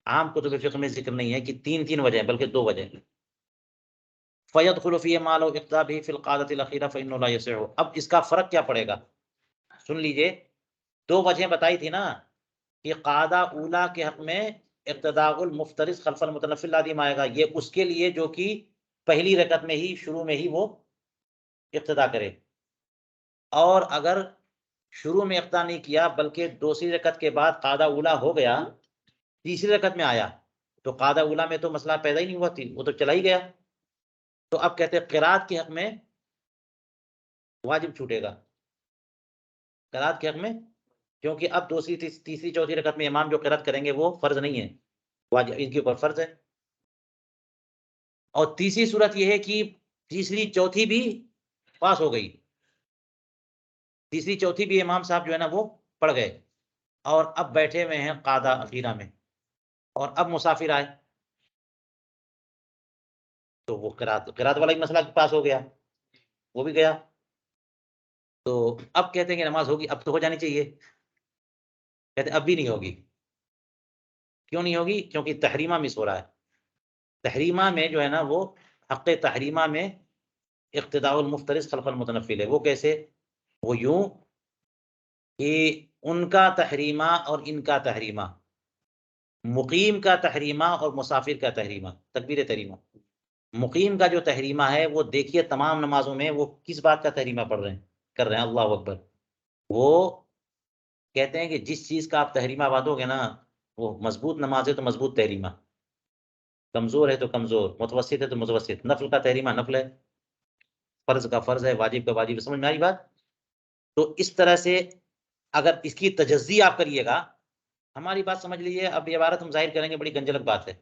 عام کتب فقہ میں ذکر نہیں ہے کہ تین وجہ بلکہ دو وجہ۔ فَيَدْخُلُ فِيهِ مَا لَوْ اقْتَدَىٰ بِهِ فِي الْقَاعِدَةِ الْأَخِيرَةِ فَإِنَّهُ لَا يَصِحُّ۔ اب اس کا فرق کیا پڑے گا؟ سن لیجئے، دو وجہیں بتائی تھی نا کہ قاعدہ اولا کے حق میں اقتداء المفترض خلف المتنفل لازم آئے گا، یہ اس کے لیے جو کہ پہلی رکعت میں ہی شروع میں ہی وہ اقتداء کرے، اور اگر شروع میں اقتداء نہیں کیا بلکہ دوسری رکعت کے بعد قاعدہ اولا ہو گیا، تیسری رکعت میں آیا، تو قاعدہ اولا میں تو مسئلہ پیدا ہی نہیں ہوا تھی، وہ تو چلا ہی گیا۔ تو اب کہتے ہیں قرات کے حق میں واجب چھوٹے گا، قرات کے حق میں، کیونکہ اب دوسری تیسری چوتھی رکعت میں امام جو قرات کریں گے وہ فرض نہیں ہے، واجب ان کے اوپر فرض ہے۔ اور تیسری صورت یہ ہے کہ تیسری چوتھی بھی پاس ہو گئی، تیسری چوتھی بھی امام صاحب جو ہے نا وہ پڑھ گئے، اور اب بیٹھے ہوئے ہیں قاعدہ اخیرہ میں، اور اب مسافر آئے تو وہ قرات والا ہی مسئلہ پاس ہو گیا، وہ بھی گیا، تو اب کہتے ہیں کہ نماز ہوگی، اب تو ہو جانی چاہیے، کہتے ہیں اب بھی نہیں ہوگی۔ کیوں نہیں ہوگی؟ کیونکہ تحریمہ مس ہو رہا ہے، تحریمہ میں جو ہے نا وہ حق تحریمہ میں اقتداء المفترض خلف المتنفل ہے۔ وہ کیسے؟ وہ یوں کہ ان کا تحریمہ اور ان کا تحریمہ، مقیم کا تحریمہ اور مسافر کا تحریمہ، تکبیر تحریمہ، مقیم کا جو تحریمہ ہے وہ دیکھیے تمام نمازوں میں وہ کس بات کا تحریمہ پڑھ رہے ہیں، کر رہے ہیں، اللہ اکبر۔ وہ کہتے ہیں کہ جس چیز کا آپ تحریمہ باندھو گے نا، وہ مضبوط نماز ہے تو مضبوط تحریمہ، کمزور ہے تو کمزور، متوسط ہے تو متوسط، نفل کا تحریمہ نفل ہے، فرض کا فرض ہے، واجب کا واجب ہے، سمجھ میں آئی بات؟ تو اس طرح سے اگر اس کی تجزی آپ کریے گا، ہماری بات سمجھ لیجیے، اب یہ عبارت ہم ظاہر کریں گے، بڑی گنجلک بات ہے،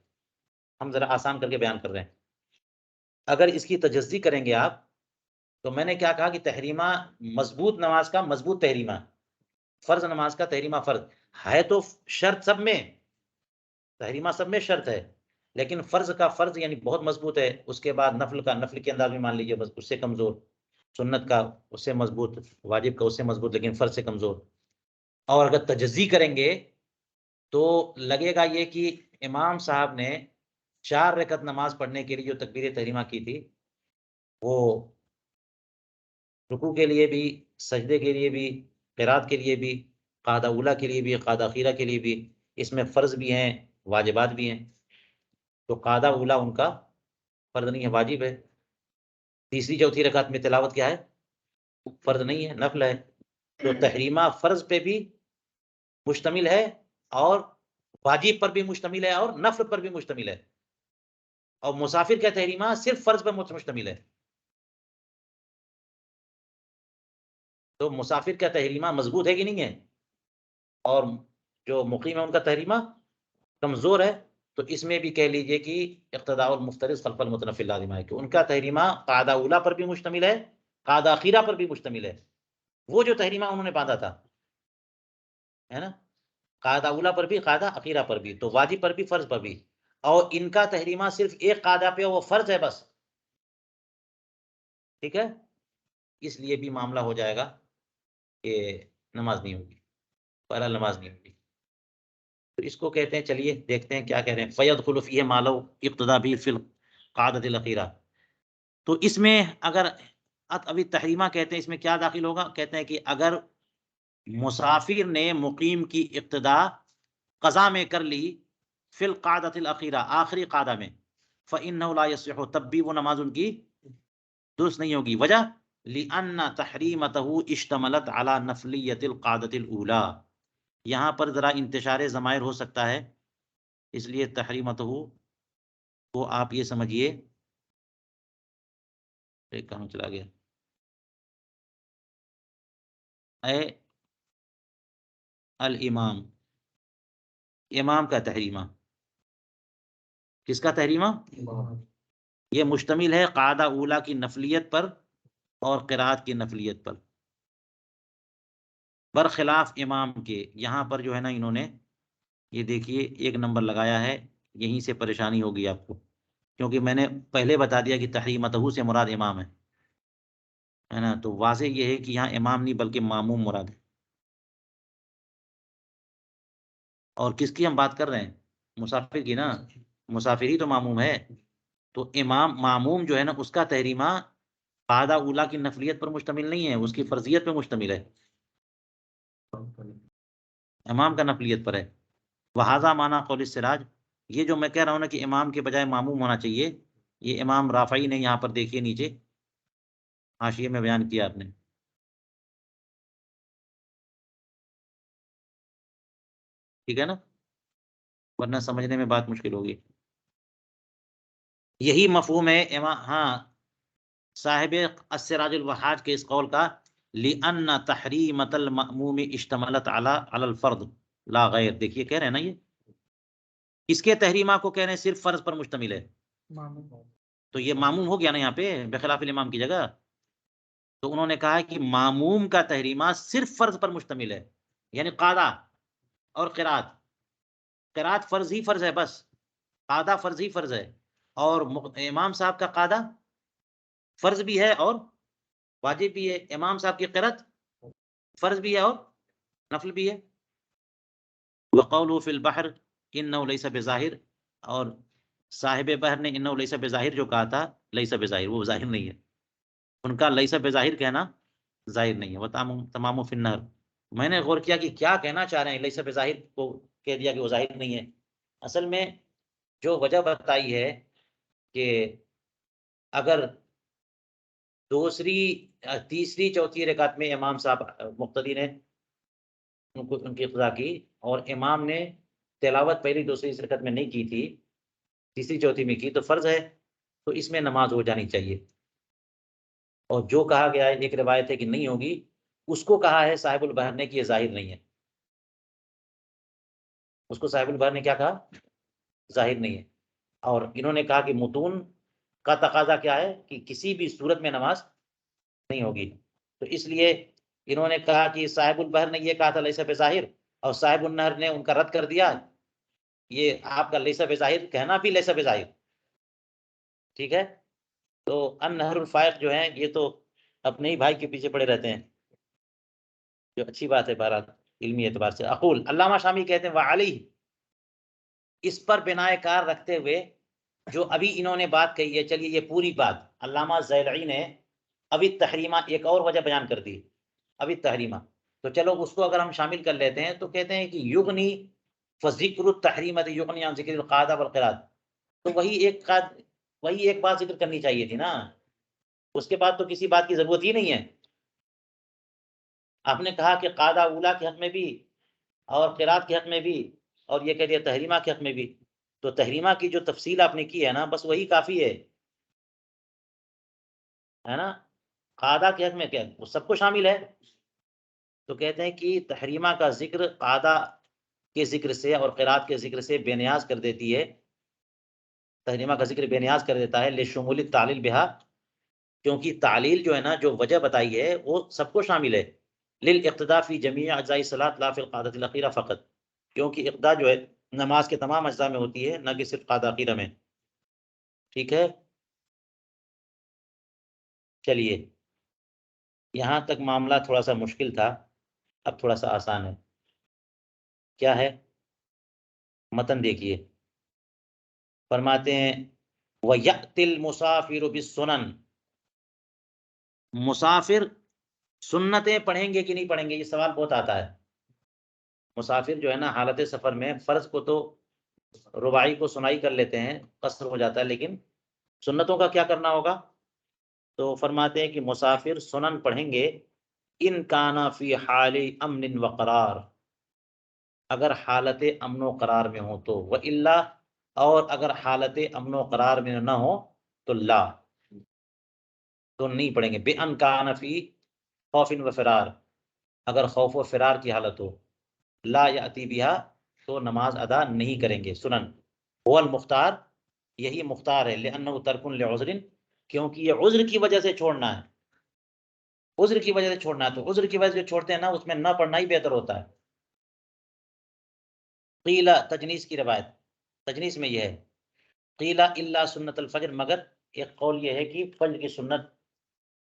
ہم ذرا آسان کر کے بیان کر رہے ہیں۔ اگر اس کی تجزی کریں گے آپ، تو میں نے کیا کہا کہ تحریمہ مضبوط نماز کا مضبوط تحریمہ، فرض نماز کا تحریمہ فرض ہے، تو شرط سب میں، تحریمہ سب میں شرط ہے، لیکن فرض کا فرض یعنی بہت مضبوط ہے، اس کے بعد نفل کا نفل کے انداز میں مان لیجیے بس اس سے کمزور، سنت کا اس سے مضبوط، واجب کا اس سے مضبوط، لیکن فرض سے کمزور۔ اور اگر تجزی کریں گے تو لگے گا یہ کہ امام صاحب نے 4 رکعت نماز پڑھنے کے لیے جو تکبیر تحریمہ کی تھی، وہ رکوع کے لیے بھی، سجدے کے لیے بھی، قرات کے لیے بھی، قاعدہ اولا کے لیے بھی، قاعدہ اخیرہ کے لیے بھی، اس میں فرض بھی ہیں واجبات بھی ہیں، تو قاعدہ اولا ان کا فرض نہیں ہے، واجب ہے۔ تیسری چوتھی رکعت میں تلاوت کیا ہے؟ فرض نہیں ہے، نفل ہے، تو تحریمہ فرض پہ بھی مشتمل ہے، اور واجب پر بھی مشتمل ہے، اور نفل پر بھی مشتمل ہے، اور مسافر کا تحریمہ صرف فرض پر مشتمل ہے۔ تو مسافر کا تحریمہ مضبوط ہے کہ نہیں ہے، اور جو مقیم ہے ان کا تحریمہ کمزور ہے، تو اس میں بھی کہہ لیجئے کہ اقتداء المفترض خلف المتنفل لازم ہے کہ ان کا تحریمہ قاعدہ اولا پر بھی مشتمل ہے، قاعدہ اخیرہ پر بھی مشتمل ہے. وہ جو تحریمہ انہوں نے باندھا تھا ہے نا، قاعدہ اولا پر بھی قاعدہ اخیرہ پر بھی، تو واجب پر بھی فرض پر بھی، اور ان کا تحریمہ صرف ایک قاعدہ پہ وہ فرض ہے بس. ٹھیک ہے، اس لیے بھی معاملہ ہو جائے گا کہ نماز نہیں ہوگی، بہرحال نماز نہیں ہوگی. تو اس کو کہتے ہیں، چلیے دیکھتے ہیں کیا کہہ رہے ہیں. فَيَدْخُلُ فِيهِ مَا لَوْ اقْتَدَى بِهِ فِي الْقَاعِدَةِ الْأَخِيرَةِ. تو اس میں اگر ابھی تحریمہ کہتے ہیں، اس میں کیا داخل ہوگا؟ کہتے ہیں کہ اگر مسافر نے مقیم کی ابتدا قضا میں کر لی فی القعدۃ الاخیرہ، آخری قعدہ میں، فإنہ لا یصح، تب بھی وہ نماز ان کی درست نہیں ہوگی. وجہ لأن تحریمتہ اشتملت علی نفلیۃ القعدۃ الاولی. یہاں پر ذرا انتشار ضمائر ہو سکتا ہے، اس لیے تحریمتہ کو آپ یہ سمجھیے، ایک کہاں چلا گیا، اے الامام، امام کا تحریمہ. کس کا تحریمہ؟ یہ مشتمل ہے قاعدہ اولا کی نفلیت پر اور قرات کی نفلیت پر، برخلاف امام کے. یہاں پر جو ہے نا انہوں نے یہ دیکھیے ایک نمبر لگایا ہے، یہیں سے پریشانی ہوگی آپ کو، کیونکہ میں نے پہلے بتا دیا کہ تحریمتہ سے مراد امام ہے نا. تو واضح یہ ہے کہ یہاں امام نہیں بلکہ ماموم مراد ہے. اور کس کی ہم بات کر رہے ہیں؟ مسافر کی نا، مسافر ہی تو ماموم ہے. تو امام معموم جو ہے نا اس کا تحریمہ قاعدہ اولا کی نفلیت پر مشتمل نہیں ہے، اس کی فرضیت پہ مشتمل ہے، امام کا نفلیت پر ہے. وہذا معنی قول السراج. یہ جو میں کہہ رہا ہوں نا کہ امام کے بجائے معموم ہونا چاہیے، یہ امام رافعی نے یہاں پر دیکھیے نیچے حاشیے میں بیان کیا آپ نے. ٹھیک ہے نا، ورنہ سمجھنے میں بات مشکل ہوگی. یہی مفہوم ہے ہاں صاحب السراج الوحاج کے اس قول کا، لِأَنَّ تَحْرِيمَةَ الْمَأْمُومِ اشْتَمَلَتْ عَلَى الْفَرْضِ لا غیر. دیکھیے کہہ رہے ہیں نا، یہ اس کے تحریمہ کو کہہ رہے ہیں صرف فرض پر مشتمل ہے، تو یہ معموم ہو گیا نا یہاں پہ بخلاف الامام کی جگہ. تو انہوں نے کہا کہ معموم کا تحریمہ صرف فرض پر مشتمل ہے، یعنی قاعدہ اور قرات. قرات فرض ہی فرض ہے بس، قاعدہ فرض ہی فرض ہے، اور امام صاحب کا قاعدہ فرض بھی ہے اور واجب بھی ہے، امام صاحب کی قرات فرض بھی ہے اور نفل بھی ہے. وقوله فی البحر انه لیس بظاہر، اور صاحب بحر نے انه لیس بظاہر جو کہا تھا، لیس بظاہر، وہ ظاہر نہیں ہے. ان کا لیس بظاہر کہنا ظاہر نہیں ہے. تمام فی النہر. میں نے غور کیا کہ کیا کہنا چاہ رہے ہیں، لیس بظاہر کو کہہ دیا کہ وہ ظاہر نہیں ہے. اصل میں جو وجہ بتائی ہے کہ اگر تیسری چوتھی رکعت میں امام صاحب مقتدی نے ان کی قضا کی، اور امام نے تلاوت پہلی دوسری رکعت میں نہیں کی تھی، تیسری چوتھی میں کی، تو فرض ہے، تو اس میں نماز ہو جانی چاہیے. اور جو کہا گیا ہے، ایک روایت ہے کہ نہیں ہوگی، اس کو کہا ہے صاحب البحر نے کہ یہ ظاہر نہیں ہے. اس کو صاحب البحر نے کیا کہا؟ ظاہر نہیں ہے. اور انہوں نے کہا کہ متون کا تقاضا کیا ہے کہ کسی بھی صورت میں نماز نہیں ہوگی. تو اس لیے انہوں نے کہا کہ صاحب البحر نے یہ کہا تھا لیس بظاہر، اور صاحب النہر نے ان کا رد کر دیا، یہ آپ کا لیس بظاہر کہنا بھی لیس بظاہر. ٹھیک ہے، تو النہر الفائق جو ہیں یہ تو اپنے ہی بھائی کے پیچھے پڑے رہتے ہیں، جو اچھی بات ہے بہرحال علمی اعتبار سے. اقول، علامہ شامی کہتے ہیں وعلیہ، اس پر بنائے کار رکھتے ہوئے جو ابھی انہوں نے بات کہی ہے، چلیے یہ پوری بات علامہ زیلعی نے ابھی تحریمہ ایک اور وجہ بیان کر دی، ابھی تحریمہ، تو چلو اس کو اگر ہم شامل کر لیتے ہیں تو کہتے ہیں کہ یغنی فذکر التحریمۃ یغنی عن ذکر القاعدہ والقرات. تو وہی ایک بات ذکر کرنی چاہیے تھی نا، اس کے بعد تو کسی بات کی ضرورت ہی نہیں ہے. آپ نے کہا کہ قاعدہ اولا کے حق میں بھی اور قرات کے حق میں بھی، اور یہ کہہ دیا تحریمہ کے حق میں بھی. تو تحریمہ کی جو تفصیل آپ نے کی ہے نا، بس وہی کافی ہے نا. قاعدہ کے حق میں کیا وہ سب کو شامل ہے، تو کہتے ہیں کہ تحریمہ کا ذکر قعدہ کے ذکر سے اور قرات کے ذکر سے بے نیاز کر دیتی ہے، تحریمہ کا ذکر بے نیاز کر دیتا ہے لشمول التعلیل بہا، کیونکہ تعلیل جو ہے نا، جو وجہ بتائی ہے وہ سب کو شامل ہے، للاقتداء فی جمیع اجزاء الصلاۃ لا فی القعدۃ الاخیرہ فقط، کیونکہ اقتداء جو ہے نماز کے تمام اجزاء میں ہوتی ہے، نہ کہ صرف قعدہ اخیرہ میں. ٹھیک ہے، چلیے یہاں تک معاملہ تھوڑا سا مشکل تھا، اب تھوڑا سا آسان ہے. کیا ہے؟ متن دیکھیے، فرماتے ہیں وَيَأْتِ الْمُسَافِرُ بِالسُّنَنِ، مسافر سنتیں پڑھیں گے کہ نہیں پڑھیں گے؟ یہ سوال بہت آتا ہے. مسافر جو ہے نا حالت سفر میں فرض کو تو رباعی کو سنائی کر لیتے ہیں، قصر ہو جاتا ہے، لیکن سنتوں کا کیا کرنا ہوگا؟ تو فرماتے ہیں کہ مسافر سنن پڑھیں گے ان کانا فی حال امن و قرار، اگر حالت امن و قرار میں ہو تو، وَإِلَّا، اور اگر حالت امن و قرار میں نہ ہو تو لا، تو نہیں پڑھیں گے. بِأَنْ كَانَ فِي خَوْفٍ وَفِرَارٍ، اگر خوف و فرار کی حالت ہو. لا یأتی بہا، تو نماز ادا نہیں کریں گے. سنن هو المختار، یہی مختار ہے، لأنه ترک لعذر، کیونکہ یہ عذر کی وجہ سے چھوڑنا ہے، عذر کی وجہ سے چھوڑنا ہے. تو عذر کی وجہ سے چھوڑتے ہیں نا، اس میں نہ پڑھنا ہی بہتر ہوتا ہے. قیل، تجنیس کی روایت، تجنیس میں یہ ہے، قیل الا سنت الفجر، مگر ایک قول یہ ہے کہ فجر کی سنت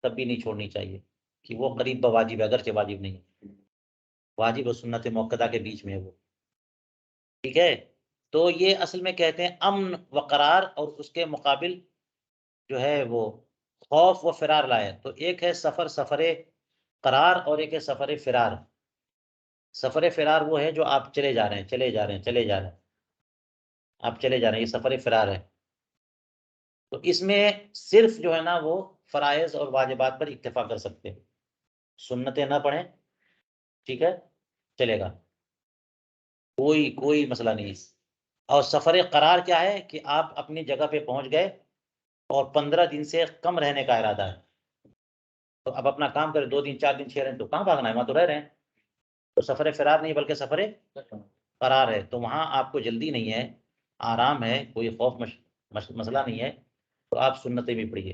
کبھی نہیں چھوڑنی چاہیے، کہ وہ قریب بواجب ہے، اگرچہ واجب نہیں ہے، واجب اور سنت موقدہ کے بیچ میں ہے وہ. ٹھیک ہے، تو یہ اصل میں کہتے ہیں امن و قرار، اور اس کے مقابل جو ہے وہ خوف و فرار لائے. تو ایک ہے سفر قرار، اور ایک ہے سفر فرار. سفر فرار وہ ہے جو آپ چلے جا رہے ہیں، چلے جا رہے ہیں، چلے جا رہے ہیں، آپ چلے جا رہے ہیں، یہ سفر فرار ہے. تو اس میں صرف جو ہے نا وہ فرائض اور واجبات پر اکتفا کر سکتے ہیں، سنتیں نہ پڑھیں، ٹھیک ہے، چلے گا، کوئی مسئلہ نہیں ہے. اور سفر قرار کیا ہے؟ کہ آپ اپنی جگہ پہ پہنچ گئے اور 15 دن سے کم رہنے کا ارادہ ہے، تو اب اپنا کام کریں، 2 دن 4 دن 6 دن، تو کہاں بھاگنا ہے، وہاں تو رہ رہے ہیں. تو سفر فرار نہیں بلکہ سفر قرار ہے، تو وہاں آپ کو جلدی نہیں ہے، آرام ہے، کوئی خوف مسئلہ نہیں ہے، تو آپ سنتیں بھی پڑھیے.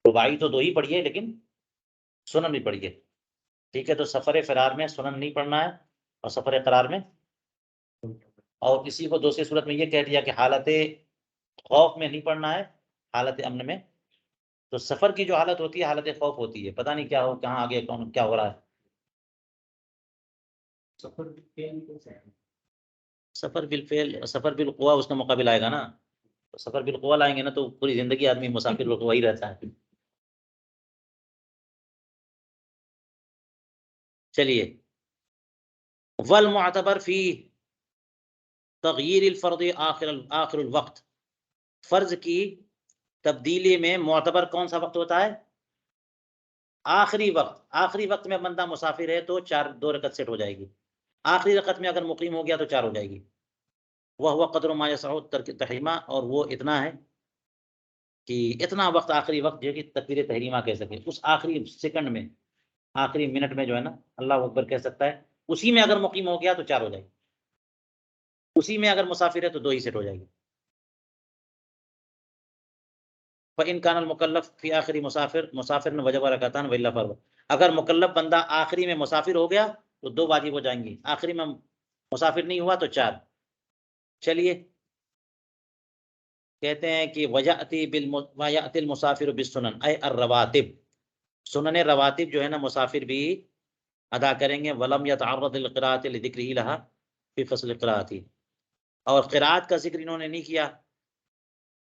رباعی تو 2 ہی پڑھیے، لیکن سنن بھی پڑھیے. ٹھیک ہے، تو سفر فرار میں سنن نہیں پڑھنا ہے، اور سفر قرار میں. اور اسی کو دوسری صورت میں یہ کہہ دیا کہ حالت خوف میں نہیں پڑھنا ہے، حالت امن میں. تو سفر کی جو حالت ہوتی ہے حالت خوف ہوتی ہے، پتہ نہیں کیا ہو، کہاں آگے کون کیا ہو رہا ہے. سفر بالفعل، سفر بالقوا اس کا مقابل آئے گا نا. سفر بالقوا لائیں گے نا تو پوری زندگی آدمی مسافر بالقوا ہی رہتا ہے. چلیے، والمعتبر فی تغییر الفرض آخر الوقت، فرض کی تبدیلی میں معتبر کون سا وقت ہوتا ہے؟ آخری وقت. آخری وقت میں بندہ مسافر ہے تو 2 رکعت سیٹ ہو جائے گی. آخری رکعت میں اگر مقیم ہو گیا تو 4 ہو جائے گی. وہ قدر ما یسع ترک تحریمہ، اور وہ اتنا ہے کہ اتنا وقت، آخری وقت جو کہ تکبیر تحریمہ کہہ سکے، اس آخری سیکنڈ میں، آخری منٹ میں جو ہے نا اللہ اکبر کہہ سکتا ہے. اسی میں اگر مقیم ہو گیا تو 4 ہو جائے گی، اسی میں اگر مسافر ہے تو 2 ہی سیٹ ہو جائے گی. فَإِنْ كَانَ الْمُكَلَّفُ فِي آخِرِ مسافر میں وجب رکعتان وإلا فرض، اگر مکلف بندہ آخری میں مسافر ہو گیا تو 2 واجب ہو جائیں گی، آخری میں مسافر نہیں ہوا تو 4. چلیے، کہتے ہیں کہ وَيَأْتِ الْمُسَافِرُ بِالسُّنَنِ أي الرواتب، سنن رواتب جو ہے نا مسافر بھی ادا کریں گے. وَلَمْ يَتَعَرَّضْ لِلْقِرَاءَةِ لِذِكْرِهِ لَهَا فِي فَصْلِ الْقِرَاءَةِ، اور قرات کا ذکر انہوں نے نہیں کیا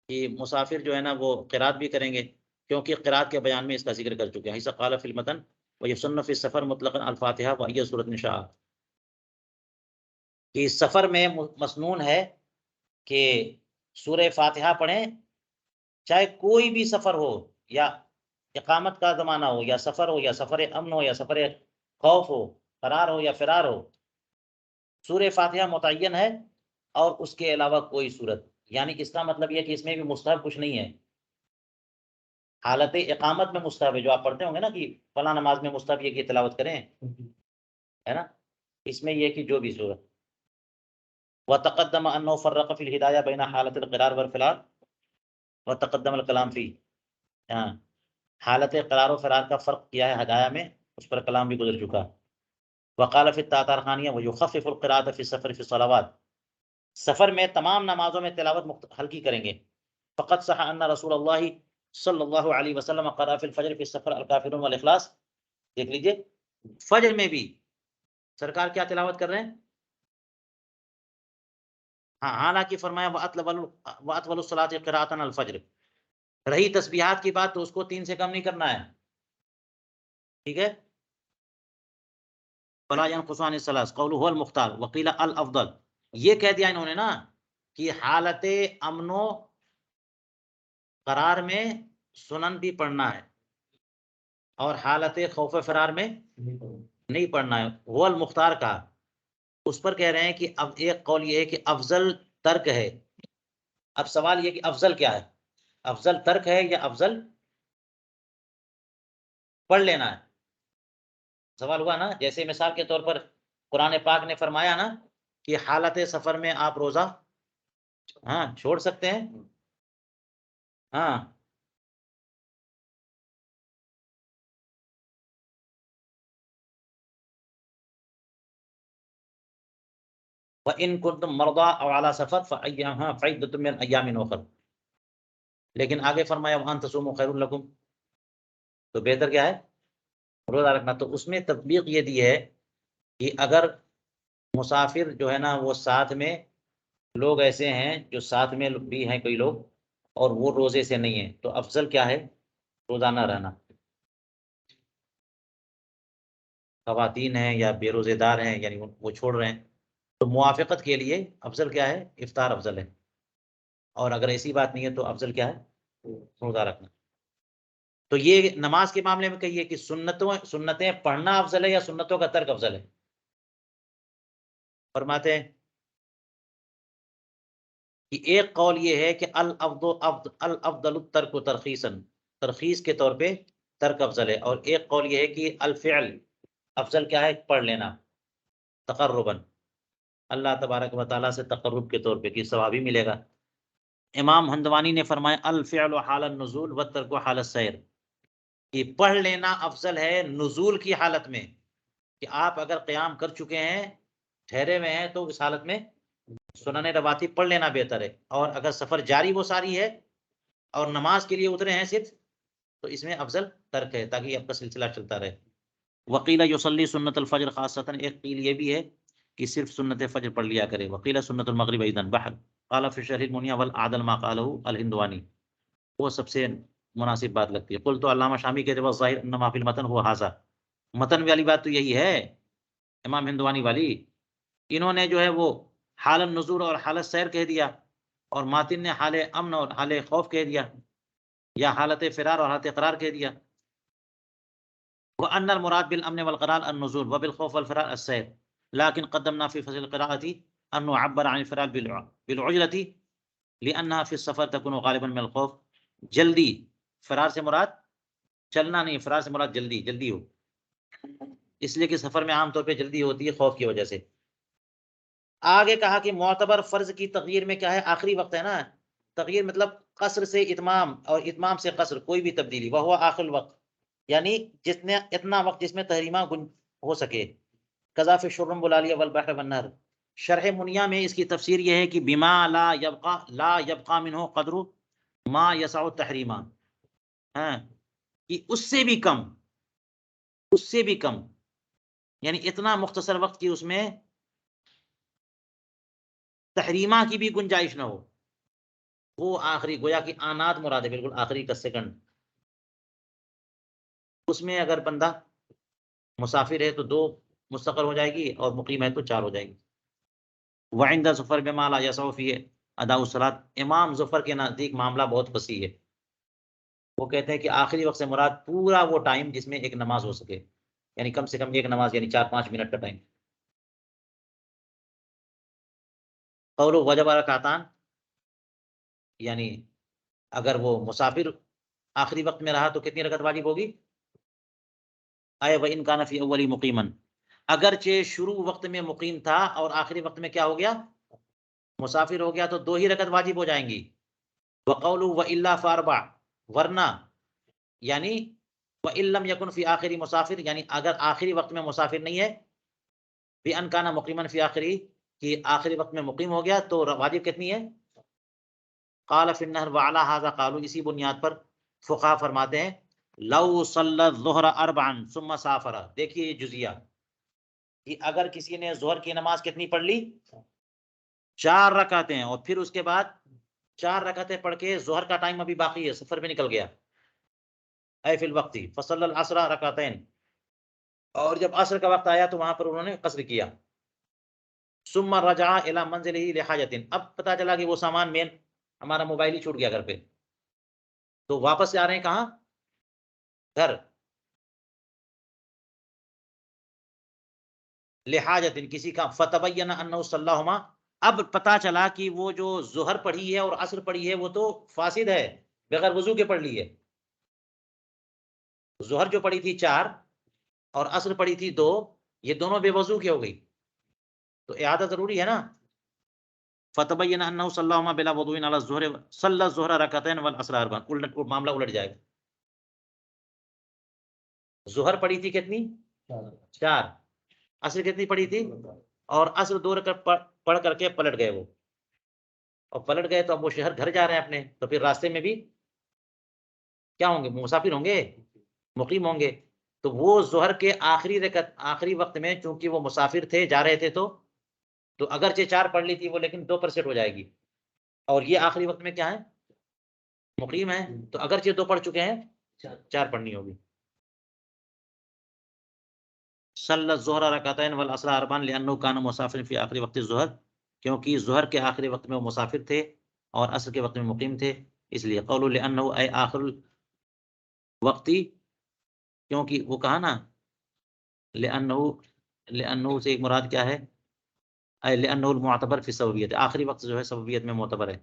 کہ مسافر جو ہے نا وہ قرات بھی کریں گے، کیونکہ قرات کے بیان میں اس کا ذکر کر چکے ہیں. حیث قال فی المتن ویسن فی السفر مطلقا الفاتحہ وہی سورۃ النساء، کہ سفر میں مسنون ہے کہ سورہ فاتحہ پڑھیں، چاہے کوئی بھی سفر ہو، یا اقامت کا زمانہ ہو، یا سفر ہو، یا سفر امن ہو، یا سفر خوف ہو، قرار ہو یا فرار ہو، سورہ فاتحہ متعین ہے، اور اس کے علاوہ کوئی صورت. یعنی اس کا مطلب یہ کہ اس میں بھی مستحب کچھ نہیں ہے. حالت اقامت میں مستحب ہے، جو آپ پڑھتے ہوں گے نا کہ فلاں نماز میں مستحب یہ کہ تلاوت کریں، ہے نا، اس میں یہ کہ جو بھی صورت. وتقدم انه فرق في الهدايه بين حالت القرار والفرار وتقدم الكلام فيه. ہاں، حالت قرار و فرار کا فرق کیا ہے ہدایہ میں، اس پر کلام بھی گزر چکا. وقال في التاتارخانیہ ويخفف القراءة في السفر في الصلوات، سفر میں تمام نمازوں میں تلاوت ہلکی کریں گے. فقد صح ان رسول اللہ صلی اللہ علیہ وسلم قرأ في الفجر في السفر الکافرون والاخلاص. دیکھ لیجئے فجر میں بھی سرکار کیا تلاوت کر رہے ہیں؟ ہاں، حالانکہ فرمایا وَأَطْوَلُ الصَّلَاةِ قِرَاءَةً الفجر. رہی تسبیحات کی بات تو اس کو 3 سے کم نہیں کرنا ہے، ٹھیک ہے. فَلَا يَنْقُصُ عَنِ الثَّلَاثِ قَوْلُهُ الْمُخْتَارُ وَقِيلَ الْأَفْضَلُ. یہ کہہ دیا انہوں نے نا کہ حالت امن و قرار میں سنن بھی پڑھنا ہے اور حالت خوف فرار میں نہیں پڑھنا ہے. وہ المختار کہا، اس پر کہہ رہے ہیں کہ اب ایک قول یہ ہے کہ افضل ترک ہے. اب سوال یہ کہ افضل کیا ہے؟ افضل ترک ہے یا افضل پڑھ لینا ہے؟ سوال ہوا نا. جیسے مثال کے طور پر قرآن پاک نے فرمایا نا کہ حالت سفر میں آپ روزہ ہاں چھوڑ سکتے ہیں. ہاں، وَإِن كُنتُم مَرْضَىٰ أَوْ عَلَىٰ سَفَرٍ فَعِدَّةٌ مِّنْ أَيَّامٍ أُخَرَ. لیکن آگے فرمایا وَأَن تَصُومُوا خَيْرٌ لَكُمْ، تو بہتر کیا ہے؟ روزہ رکھنا. تو اس میں تطبیق یہ دی ہے کہ اگر مسافر جو ہے نا وہ ساتھ میں لوگ ایسے ہیں جو ساتھ میں بھی ہیں کوئی لوگ اور وہ روزے سے نہیں ہیں، تو افضل کیا ہے؟ روزانہ رہنا. خواتین ہیں یا بے روزے دار ہیں، یعنی وہ چھوڑ رہے ہیں، تو موافقت کے لیے افضل کیا ہے؟ افطار افضل ہے. اور اگر ایسی بات نہیں ہے تو افضل کیا ہے؟ روزہ رکھنا. تو یہ نماز کے معاملے میں کہیے کہ سنتیں پڑھنا افضل ہے یا سنتوں کا ترک افضل ہے؟ فرماتے ہیں کہ ایک قول یہ ہے کہ الافضل الترک ترخیصا، ترخیص کے طور پہ ترک افضل ہے. اور ایک قول یہ ہے کہ الفعل افضل کیا ہے؟ پڑھ لینا تقربا اللہ تبارک و تعالیٰ سے تقرب کے طور پہ کہ ثواب ہی ملے گا. امام ہندوانی نے فرمایا الفعل حال النزول والترک حال السیر، کہ پڑھ لینا افضل ہے نزول کی حالت میں، کہ آپ اگر قیام کر چکے ہیں ٹھہرے ہوئے ہیں تو اس حالت میں سنن رواتب پڑھ لینا بہتر ہے. اور اگر سفر جاری وہ ساری ہے اور نماز کے لیے اترے ہیں صرف، تو اس میں افضل ترک ہے تاکہ آپ کا سلسلہ چلتا رہے. وقیل یصلی سنت الفجر خاصۃ، ایک قیل یہ بھی ہے کہ صرف سنت فجر پڑھ لیا کرے. وقیل سنت المغرب ایضا بحر قال فی شرح المنیہ والعدل ما قالہ الہندوانی، وہ سب سے مناسب بات لگتی ہے. قلت علامہ شامی کے جواب ظاہر انما فی المتن هو ھذا، متن والی بات تو یہی ہے امام ہندوانی والی. انہوں نے جو ہے وہ حال النزول اور حالت سیر کہہ دیا، اور ماتن نے حال امن اور حال خوف کہہ دیا، یا حالت فرار اور حالت اقرار کہہ دیا. وأن المراد بالأمن والقرار النزول وبالخوف والفرار السير، لكن قدمنا في فصل القراءة أن نعبر عن الفرار بالعجلة لأنها في السفر تكون غالبا من الخوف. جلدی، فرار سے مراد چلنا نہیں، فرار سے مراد جلدی جلدی ہو، اس لیے کہ سفر میں عام طور پہ جلدی ہوتی ہے خوف کی وجہ سے. آگے کہا کہ معتبر فرض کی تغییر میں کیا ہے؟ آخری وقت ہے نا. تغییر مطلب قصر سے اتمام اور اتمام سے قصر، کوئی بھی تبدیلی. وہ آخر وقت یعنی جتنے اتنا وقت جس میں تحریمہ ہو سکے. قضا فی الشرم والعالیہ والبحر والنہر. شرح منیہ میں اس کی تفسیر یہ ہے کہ بما لا یبقى منہ قدر ما یسع التحریمہ، ہاں، کہ اس سے بھی کم، اس سے بھی کم، یعنی اتنا مختصر وقت کی اس میں تحریمہ کی بھی گنجائش نہ ہو. وہ آخری گویا کہ آنات مراد ہے، بالکل آخری کا سیکنڈ. اس میں اگر بندہ مسافر ہے تو 2 مستقر ہو جائے گی اور مقیم ہے تو 4 ہو جائے گی. وعند ظفر بما لا يسع فيه اداء الصلاۃ، امام ظفر کے نزدیک معاملہ بہت وسیع ہے. وہ کہتے ہیں کہ آخری وقت سے مراد پورا وہ ٹائم جس میں ایک نماز ہو سکے، یعنی کم سے کم ایک نماز، یعنی 4-5 منٹ کا ٹائم. قول وجب رکعتان، یعنی اگر وہ مسافر آخری وقت میں رہا تو کتنی رکعت واجب ہوگی؟ اے وَإِنْ كَانَ فِي أَوَّلِ مُقِيمًا، اگرچہ شروع وقت میں مقیم تھا اور آخری وقت میں کیا ہو گیا؟ مسافر ہو گیا، تو 2 ہی رکعت واجب ہو جائیں گی. وَقَوْلُ وَإِلَّا فَأَرْبَعْ، ورنہ یعنی وَإِن لَّمْ يَكُنْ فِي آخِرِ مسافر، یعنی اگر آخری وقت میں مسافر نہیں ہے، بِأَنْ كَانَ مُقِيمًا فِي آخِرِ، کہ آخری وقت میں مقیم ہو گیا، تو واجب کتنی ہے؟ قال فی النہر وعلی ھذا قالوا، اسی بنیاد پر فقہا فرماتے ہیں لو صلی الظہر اربعا ثم سافر. دیکھیے یہ جزیہ کہ اگر کسی نے ظہر کی نماز کتنی پڑھ لی؟ 4 رکعتیں، اور پھر اس کے بعد 4 رکعتیں پڑھ کے ظہر کا ٹائم ابھی باقی ہے، سفر میں نکل گیا، اے فی الوقت فصلی العصر رکعتین، اور جب عصر کا وقت آیا تو وہاں پر انہوں نے قصر کیا. ثم رجع الی منزلہ لحاجۃ، اب پتہ چلا کہ وہ سامان مین ہمارا موبائل ہی چھوٹ گیا گھر پہ، تو واپس سے آ رہے ہیں کہاں؟ گھر. لحاجت، کسی کا، فتبین انہ صلیٰ، اب پتا چلا کہ وہ جو ظہر پڑھی ہے اور عصر پڑھی ہے وہ تو فاسد ہے، بغیر وضو کے پڑھ لی ہے. ظہر جو پڑھی تھی 4 اور عصر پڑھی تھی 2، یہ دونوں بے وضو کی ہو گئی، تو اعادہ ضروری ہے نا. فتبین انہ صلیٰ بلا وضوء علی الظہر صلی الظہر رکعتین والعصر اربعا، معاملہ الٹ جائے گا. ظہر پڑھی تھی کتنی؟ 4. عصر کتنی پڑھی تھی؟ اور عصر 2 رکعت پڑھ کر کے پلٹ گئے وہ، اور پلٹ گئے تو اب وہ شہر گھر جا رہے ہیں اپنے، تو پھر راستے میں بھی کیا ہوں گے؟ مسافر ہوں گے، مقیم ہوں گے. تو وہ ظہر کے آخری رکعت آخری وقت میں چونکہ وہ مسافر تھے، جا رہے تھے، تو اگرچہ 4 پڑھ لی تھی وہ، لیکن 2 پر سیٹ ہو جائے گی. اور یہ آخری وقت میں کیا ہے؟ مقیم ہے، تو اگرچہ 2 پڑھ چکے ہیں 4 پڑھنی ہوگی. صلی الظہر رکعتین والعصر اربعا لانه كان مسافر فی آخری وقت الظہر، کیونکہ ظہر کے آخری وقت میں وہ مسافر تھے اور عصر کے وقت میں مقیم تھے، اس لیے قول لانه اے آخر وقتی، کیونکہ وہ کہا نا لانه سے ایک مراد کیا ہے؟ اے لانه المعتبر فی السببیت، آخری وقت جو ہے سببیت میں معتبر ہے.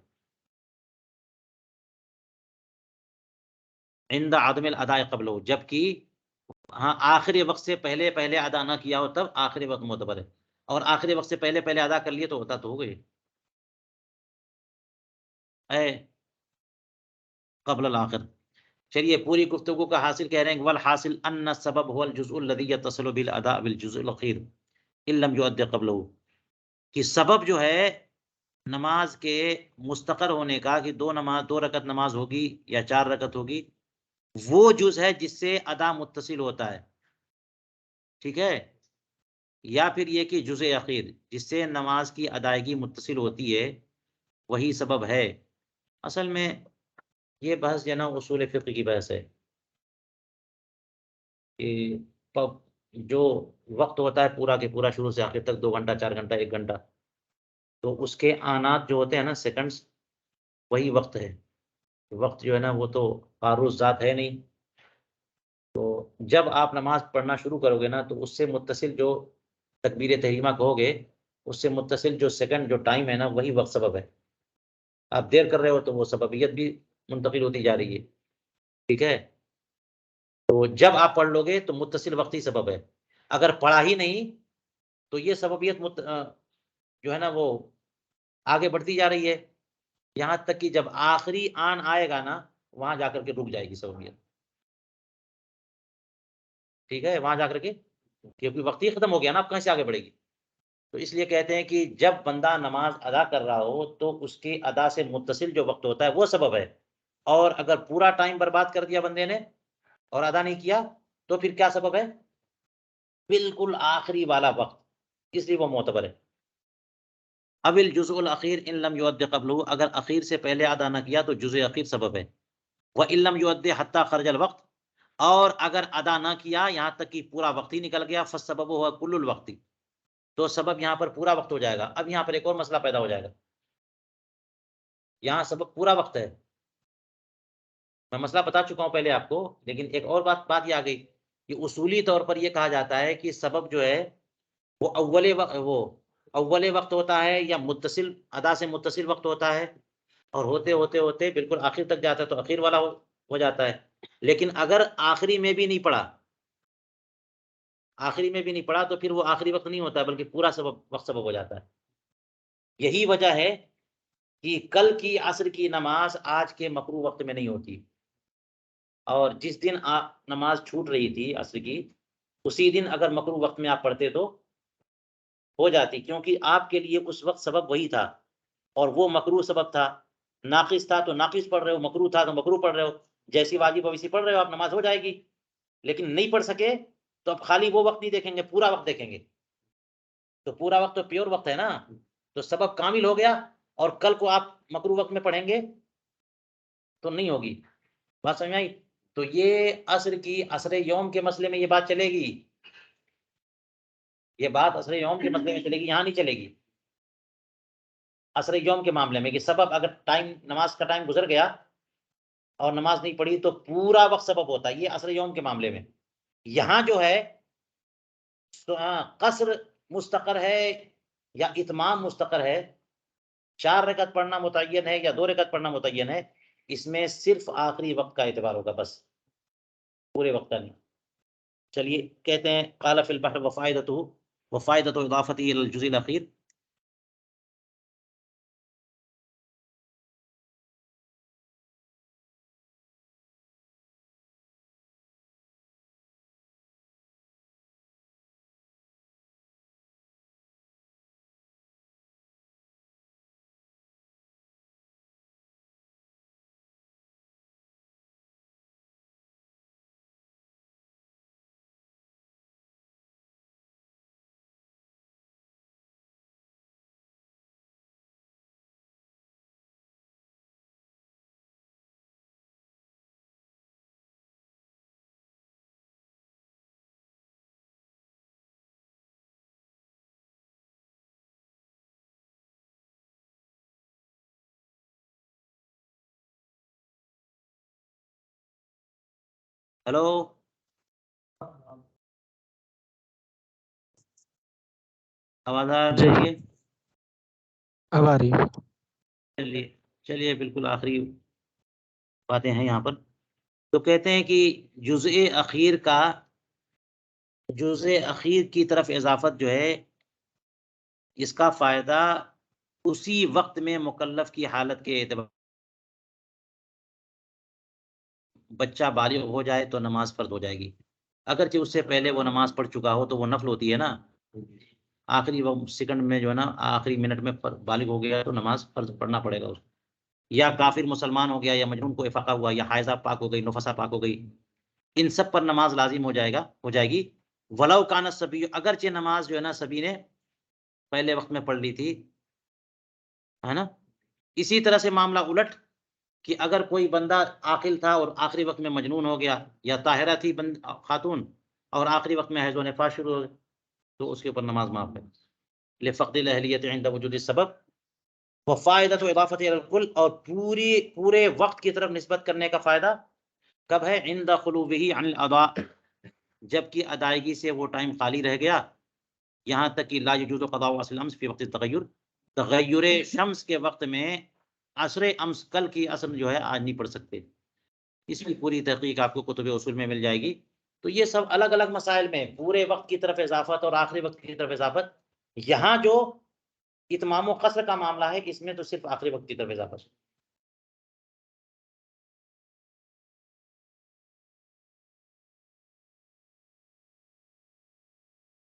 عند عدم الاداء قبلہ، جبکہ ہاں آخری وقت سے پہلے ادا نہ کیا ہو تب آخری وقت معتبر ہے، اور آخری وقت سے پہلے ادا کر لیے تو ہوتا تو ہو گئی. اے قبل الاخر. چلیے پوری گفتگو کا حاصل کہہ رہے ہیں، والحاصل ان السبب هو الجزء الذي يتصل بالاداء بالجزء الاخير ان لم يؤد قبله، کہ سبب جو ہے نماز کے مستقر ہونے کا، کہ 2 رکعت نماز ہوگی یا 4 رکعت ہوگی، وہ جز ہے جس سے ادا متصل ہوتا ہے، ٹھیک ہے، یا پھر یہ کہ جزء اخیر جس سے نماز کی ادائیگی متصل ہوتی ہے، وہی سبب ہے. اصل میں یہ بحث جو ہے نا اصول فقہ کی بحث ہے، کہ جو وقت ہوتا ہے پورا کے پورا شروع سے آخر تک 2 گھنٹہ 4 گھنٹہ 1 گھنٹہ، تو اس کے آنات جو ہوتے ہیں نا سیکنڈز، وہی وقت ہے. وقت جو ہے نا وہ تو عارض ذات ہے نہیں، تو جب آپ نماز پڑھنا شروع کرو گے نا تو اس سے متصل جو تکبیر تحریمہ کہو گے، اس سے متصل جو سیکنڈ جو ٹائم ہے نا وہی وقت سبب ہے. آپ دیر کر رہے ہو تو وہ سببیت بھی منتقل ہوتی جا رہی ہے، ٹھیک ہے. تو جب آپ پڑھ لو گے تو متصل وقت ہی سبب ہے، اگر پڑھا ہی نہیں تو یہ سببیت جو ہے نا وہ آگے بڑھتی جا رہی ہے، یہاں تک کہ جب آخری آن آئے گا نا وہاں جا کر کے رک جائے گی سببیت، ٹھیک ہے، وہاں جا کر کے، کیونکہ وقت ہی ختم ہو گیا نا، اب کہاں سے آگے بڑھے گی. تو اس لیے کہتے ہیں کہ جب بندہ نماز ادا کر رہا ہو تو اس کی ادا سے متصل جو وقت ہوتا ہے وہ سبب ہے، اور اگر پورا ٹائم برباد کر دیا بندے نے اور ادا نہیں کیا تو پھر کیا سبب ہے؟ بالکل آخری والا وقت، اس لیے وہ معتبر ہے. اب الجزء الاخیر ان لم یؤد قبلہ، اگر اخیر سے پہلے ادا نہ کیا تو جزء اخیر سبب ہے. وان لم یؤد حتی خرج الوقت، اور اگر ادا نہ کیا یہاں تک کہ پورا وقت ہی نکل گیا، فالسبب هو کل الوقت، تو سبب یہاں پر پورا وقت ہو جائے گا. اب یہاں پر ایک اور مسئلہ پیدا ہو جائے گا، یہاں سبب پورا وقت ہے، میں مسئلہ بتا چکا ہوں پہلے آپ کو، لیکن ایک اور بات یہ آ گئی کہ اصولی طور پر یہ کہا جاتا ہے کہ سبب جو ہے وہ اول وقت ہوتا ہے یا ادا سے متصل وقت ہوتا ہے، اور ہوتے ہوتے ہوتے بالکل آخر تک جاتا ہے تو اخیر والا ہو جاتا ہے. لیکن اگر آخری میں بھی نہیں پڑھا تو پھر وہ آخری وقت نہیں ہوتا بلکہ پورا وقت سبب ہو جاتا ہے. یہی وجہ ہے کہ کل کی عصر کی نماز آج کے مکروہ وقت میں نہیں ہوتی، اور جس دن نماز چھوٹ رہی تھی عصر کی اسی دن اگر مکروہ وقت میں آپ پڑھتے تو ہو جاتی، کیونکہ آپ کے لیے اس وقت سبب وہی تھا اور وہ مکروہ سبب تھا. ناقص تھا تو ناقص پڑھ رہے ہو، مکروہ تھا تو مکروہ پڑھ رہے ہو. جیسی واجب ویسی پڑھ رہے ہو آپ، نماز ہو جائے گی. لیکن نہیں پڑھ سکے تو اب خالی وہ وقت نہیں دیکھیں گے، پورا وقت دیکھیں گے. تو پورا وقت تو پیور وقت ہے نا، تو سبب کامل ہو گیا. اور کل کو آپ مکروہ وقت میں پڑھیں گے تو نہیں ہوگی. بات سمجھ آئی؟ تو یہ عصر یوم کے مسئلے میں یہ بات چلے گی، یہ بات عصر یوم کے مسئلے میں چلے گی، یہاں نہیں چلے گی. عصر یوم کے معاملے میں کہ سبب اگر نماز کا ٹائم گزر گیا اور نماز نہیں پڑھی تو پورا وقت سبب ہوتا ہے، یہ عصر یوم کے معاملے میں. یہاں جو ہے قصر مستقر ہے یا اتمام مستقر ہے، 4 رکعت پڑھنا متعین ہے یا 2 رکعت پڑھنا متعین ہے، اس میں صرف آخری وقت کا اعتبار ہوگا، بس پورے وقت کا نہیں. چلیے کہتے ہیں قال فی البحر وفائدۃ اضافته الى الجزء الاخیر. ہلو، آواز آ رہی ہے؟ اب آ رہی ہے. چلیے بالکل آخری باتیں ہیں یہاں پر. تو کہتے ہیں کہ جزء اخیر کی طرف اضافت جو ہے اس کا فائدہ اسی وقت میں مکلف کی حالت کے اعتبار، بچہ بالغ ہو جائے تو نماز فرض ہو جائے گی. اگرچہ اس سے پہلے وہ نماز پڑھ چکا ہو تو وہ نفل ہوتی ہے نا. آخری سیکنڈ میں جو ہے نا، آخری منٹ میں بالغ ہو گیا تو نماز فرض پڑھنا پڑے گا اس کو. یا کافر مسلمان ہو گیا، یا مجنون کو افاقہ ہوا، یا حائضہ پاک ہو گئی، نفسا پاک ہو گئی، ان سب پر نماز لازم ہو جائے گی. ولو کان الصبی، اگرچہ نماز جو ہے نا سبی نے پہلے وقت میں پڑھ لی تھی، ہے نا. اسی طرح سے معاملہ الٹ کہ اگر کوئی بندہ عاقل تھا اور آخری وقت میں مجنون ہو گیا، یا طاہرہ تھی خاتون اور آخری وقت میں حیض و نفاس شروع ہو گئے، تو اس کے اوپر نماز معاف ہے. لفقد الاہلیت عند وجود السبب وفائدۃ اضافت الى الکل، اور پورے وقت کی طرف نسبت کرنے کا فائدہ کب ہے؟ عند خلوه عن الاداء، جبکہ ادائیگی سے وہ ٹائم خالی رہ گیا. یہاں تک کہ لا يجوز قضاء اصل الامس فی وقت التغیر، تغیر شمس کے وقت میں عصر امس، کل کی عصر جو ہے آج نہیں پڑھ سکتے. اس کی پوری تحقیق آپ کو کتب اصول میں مل جائے گی. تو یہ سب الگ الگ مسائل میں پورے وقت کی طرف اضافت اور آخری وقت کی طرف اضافت. یہاں جو اتمام و قصر کا معاملہ ہے، اس میں تو صرف آخری وقت کی طرف اضافت.